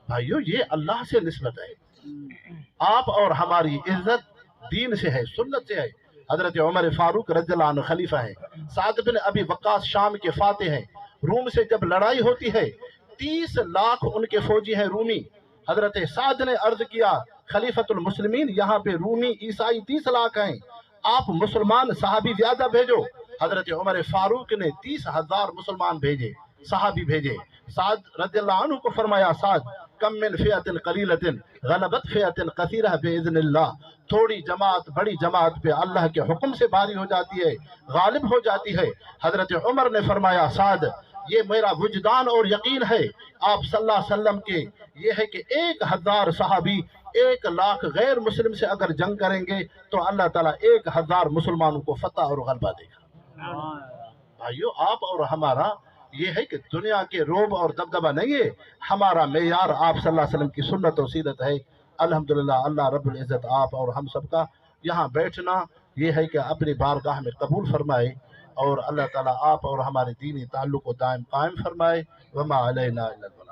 بھائیو یہ اللہ سے نسبت ہے، آپ اور ہماری عزت دین سے ہے، سنت سے ہے۔ حضرت عمر فاروق رضی اللہ عنہ خلیفہ ہیں، سعد بن ابی وقاص شام کے فاتح ہیں، روم سے جب لڑائی ہوتی ہے 30 لاکھ ان کے فوجی ہیں رومی۔ حضرت سعد نے عرض کیا خلیفۃ المسلمین یہاں پہ رومی عیسائی 30 لاکھ ہیں، آپ مسلمان صحابی زیادہ بھیجو۔ حضرت عمر فاروق نے 30,000 مسلمان بھیجے، صحابی بھیجے۔ سعد رضی اللہ عنہ کو فرمایا سعد کم من فئۃ قلیلۃ غلبت فئۃ کثیرہ باذن اللہ، تھوڑی جماعت بڑی جماعت پہ اللہ کے حکم سے بھاری ہو جاتی ہے، غالب ہو جاتی ہے۔ حضرت عمر نے فرمایا سعد یہ میرا وجدان اور یقین ہے، آپ صلی اللہ علیہ وسلم کے یہ ہے کہ 1000 صحابی 1 لاکھ غیر مسلم سے اگر جنگ کریں گے تو اللہ تعالیٰ 1000 مسلمانوں کو فتح اور غلبہ دے گا۔ بھائیو آپ اور ہمارا یہ ہے کہ دنیا کے روب اور دبدبہ نہیں ہے، ہمارا معیار آپ صلی اللہ علیہ وسلم کی سنت و سیرت ہے۔ الحمدللہ اللہ رب العزت آپ اور ہم سب کا یہاں بیٹھنا یہ ہے کہ اپنی بارگاہ میں قبول فرمائے، اور اللہ تعالیٰ آپ اور ہمارے دینی تعلق کو دائم قائم فرمائے۔ وما علینا الا البلاغ۔